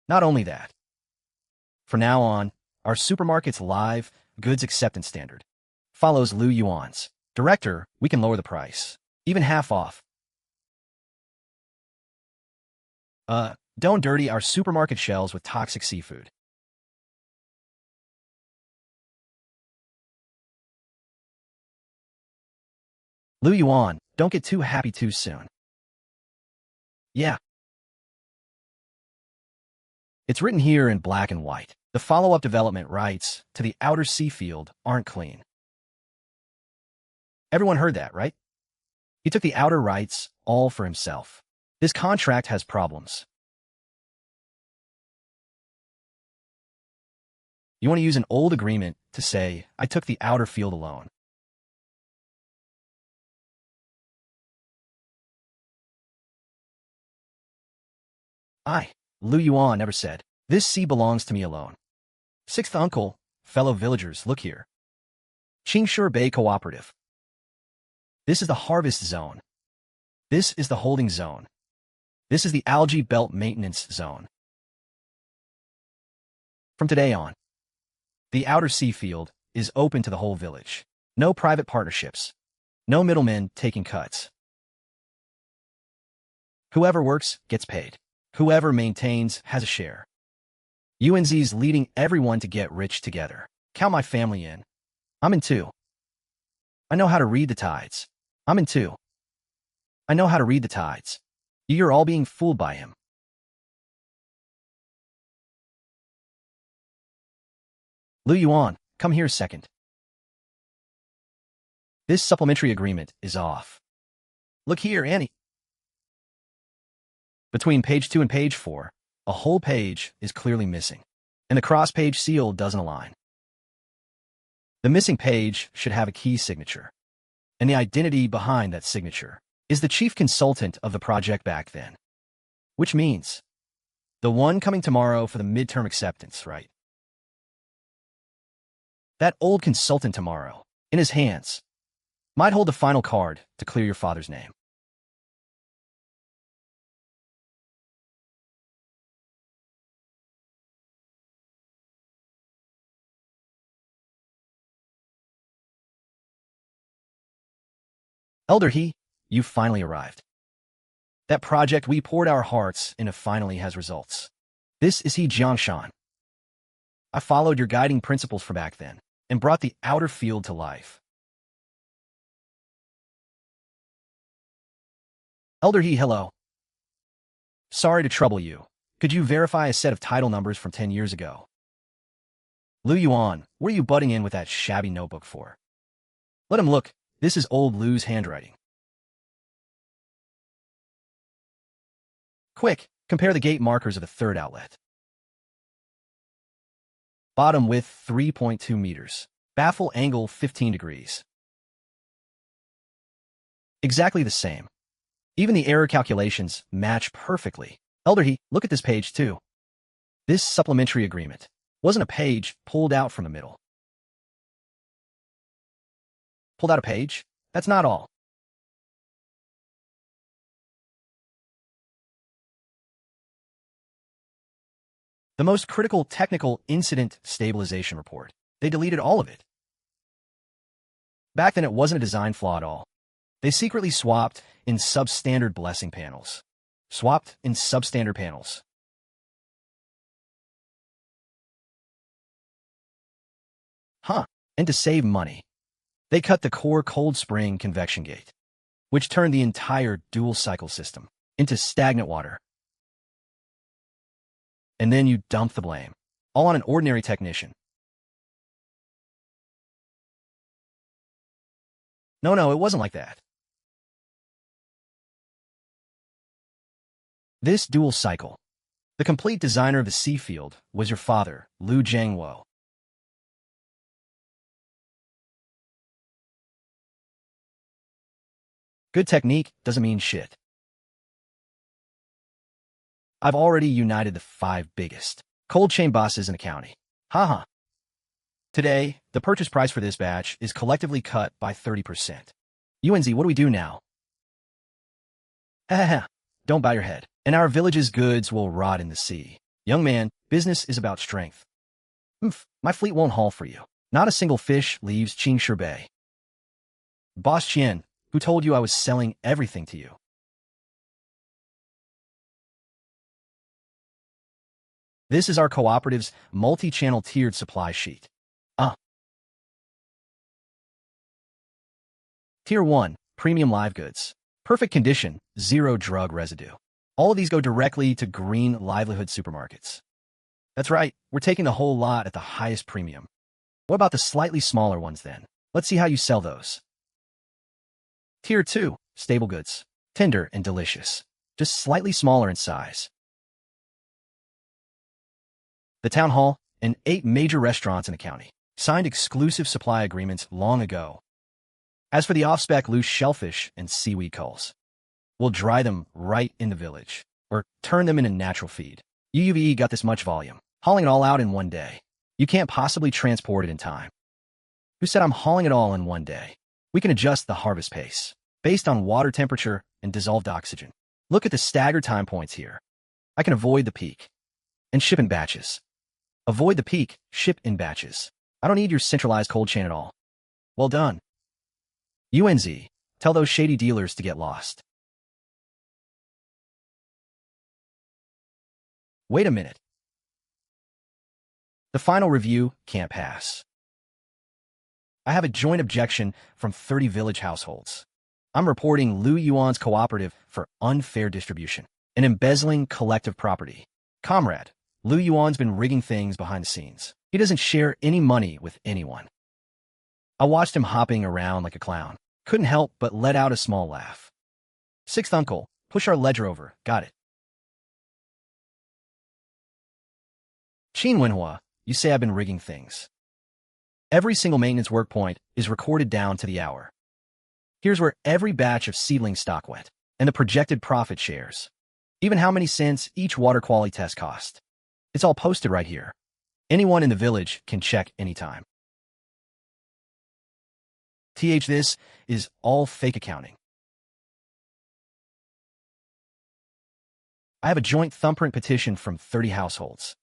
Not only that, from now on, our supermarket's live goods acceptance standard follows Lu Yuan's. Director, we can lower the price. Even half off. Don't dirty our supermarket shelves with toxic seafood. Lu Yuan, don't get too happy too soon. Yeah. It's written here in black and white. The follow-up development rights to the outer sea field aren't clean. Everyone heard that, right? He took the outer rights all for himself. This contract has problems. You want to use an old agreement to say, I took the outer field alone. Lu Yuan never said, this sea belongs to me alone. Sixth uncle, fellow villagers, look here. Qingshi Bay Cooperative. This is the harvest zone. This is the holding zone. This is the algae belt maintenance zone. From today on, the outer sea field is open to the whole village. No private partnerships. No middlemen taking cuts. Whoever works gets paid. Whoever maintains has a share. UNZ's leading everyone to get rich together. Count my family in. I'm in too. I know how to read the tides. I'm in too. I know how to read the tides. You're all being fooled by him. Lu Yuan, come here a second. This supplementary agreement is off. Look here, Annie. Between page 2 and page 4, a whole page is clearly missing, and the cross-page seal doesn't align. The missing page should have a key signature, and the identity behind that signature is the chief consultant of the project back then, which means the one coming tomorrow for the midterm acceptance, right? That old consultant tomorrow, in his hands, might hold the final card to clear your father's name. Elder He, you finally arrived. That project we poured our hearts into finally has results. This is He Jiangshan. I followed your guiding principles from back then and brought the outer field to life. Elder He, hello. Sorry to trouble you. Could you verify a set of title numbers from 10 years ago? Lu Yuan, what are you butting in with that shabby notebook for? Let him look. This is old Lu's handwriting. Quick, compare the gate markers of the third outlet. Bottom width 3.2 meters. Baffle angle 15 degrees. Exactly the same. Even the error calculations match perfectly. Elder He, look at this page too. This supplementary agreement wasn't a page pulled out from the middle. Pulled out a page? That's not all. The most critical technical incident stabilization report. They deleted all of it. Back then, it wasn't a design flaw at all. They secretly swapped in substandard blessing panels. Swapped in substandard panels. Huh. And to save money, they cut the core cold spring convection gate, which turned the entire dual cycle system into stagnant water. And then you dump the blame, all on an ordinary technician. No, it wasn't like that. This dual cycle, the complete designer of the sea field, was your father, Lu Jiangwo. Good technique doesn't mean shit. I've already united the 5 biggest cold chain bosses in the county. Haha. Today, the purchase price for this batch is collectively cut by 30%. UNZ, what do we do now? Haha. Don't bow your head. And our village's goods will rot in the sea. Young man, business is about strength. My fleet won't haul for you. Not a single fish leaves Qingshe Bay. Boss Qian, who told you I was selling everything to you? This is our cooperative's multi-channel tiered supply sheet. Tier 1, premium live goods. Perfect condition, zero drug residue. All of these go directly to green livelihood supermarkets. That's right, we're taking the whole lot at the highest premium. What about the slightly smaller ones then? Let's see how you sell those. Tier 2, stable goods. Tender and delicious. Just slightly smaller in size. The town hall and 8 major restaurants in the county signed exclusive supply agreements long ago. As for the off-spec loose shellfish and seaweed culls, we'll dry them right in the village, or turn them into natural feed. UUVE got this much volume, hauling it all out in one day. You can't possibly transport it in time. Who said I'm hauling it all in one day? We can adjust the harvest pace, based on water temperature and dissolved oxygen. Look at the staggered time points here. I can avoid the peak, and ship in batches. Avoid the peak, ship in batches. I don't need your centralized cold chain at all. Well done. UNZ, tell those shady dealers to get lost. Wait a minute. The final review can't pass. I have a joint objection from 30 village households. I'm reporting Lu Yuan's cooperative for unfair distribution and embezzling collective property. Comrade, Lu Yuan's been rigging things behind the scenes. He doesn't share any money with anyone. I watched him hopping around like a clown. Couldn't help but let out a small laugh. Sixth uncle, push our ledger over. Got it. Qin Wenhua, you say I've been rigging things. Every single maintenance work point is recorded down to the hour. Here's where every batch of seedling stock went, and the projected profit shares. Even how many cents each water quality test cost. It's all posted right here. Anyone in the village can check anytime. This is all fake accounting. I have a joint thumbprint petition from 30 households.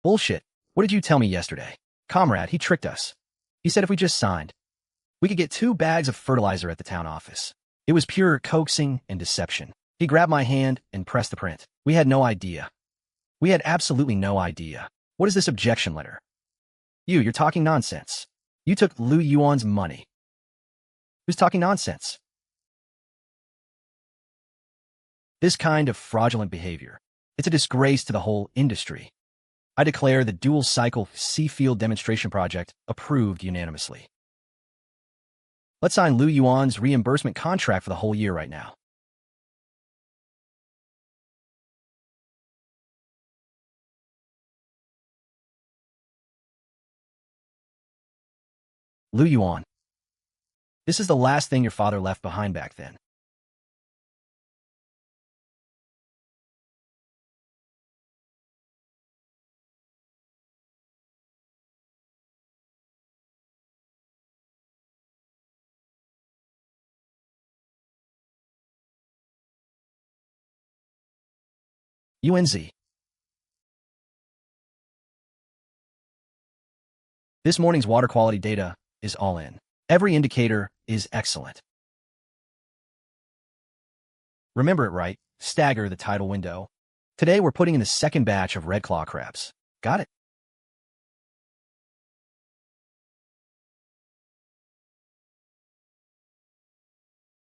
Bullshit. What did you tell me yesterday? Comrade, he tricked us. He said if we just signed, we could get 2 bags of fertilizer at the town office. It was pure coaxing and deception. He grabbed my hand and pressed the print. We had no idea. We had absolutely no idea. What is this objection letter? You're talking nonsense. You took Lu Yuan's money. Who's talking nonsense? This kind of fraudulent behavior, it's a disgrace to the whole industry. I declare the dual-cycle sea field demonstration project approved unanimously. Let's sign Lu Yuan's reimbursement contract for the whole year right now. Lu Yuan. This is the last thing your father left behind back then. UNZ. This morning's water quality data is all in. Every indicator is excellent. Remember it right, stagger the tidal window. Today we're putting in the second batch of red claw crabs. Got it?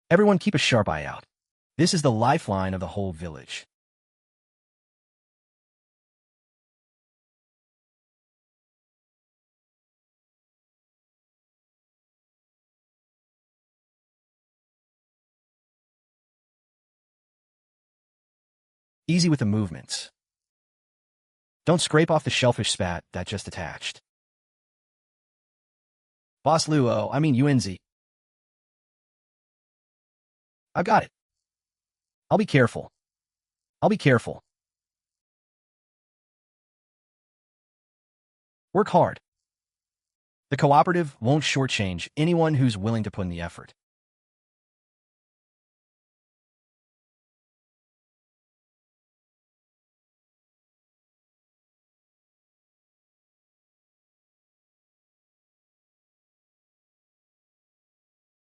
Everyone keep a sharp eye out. This is the lifeline of the whole village. Easy with the movements. Don't scrape off the shellfish spat that just attached. Boss Luo, I mean UNZ. I've got it. I'll be careful. I'll be careful. Work hard. The cooperative won't shortchange anyone who's willing to put in the effort.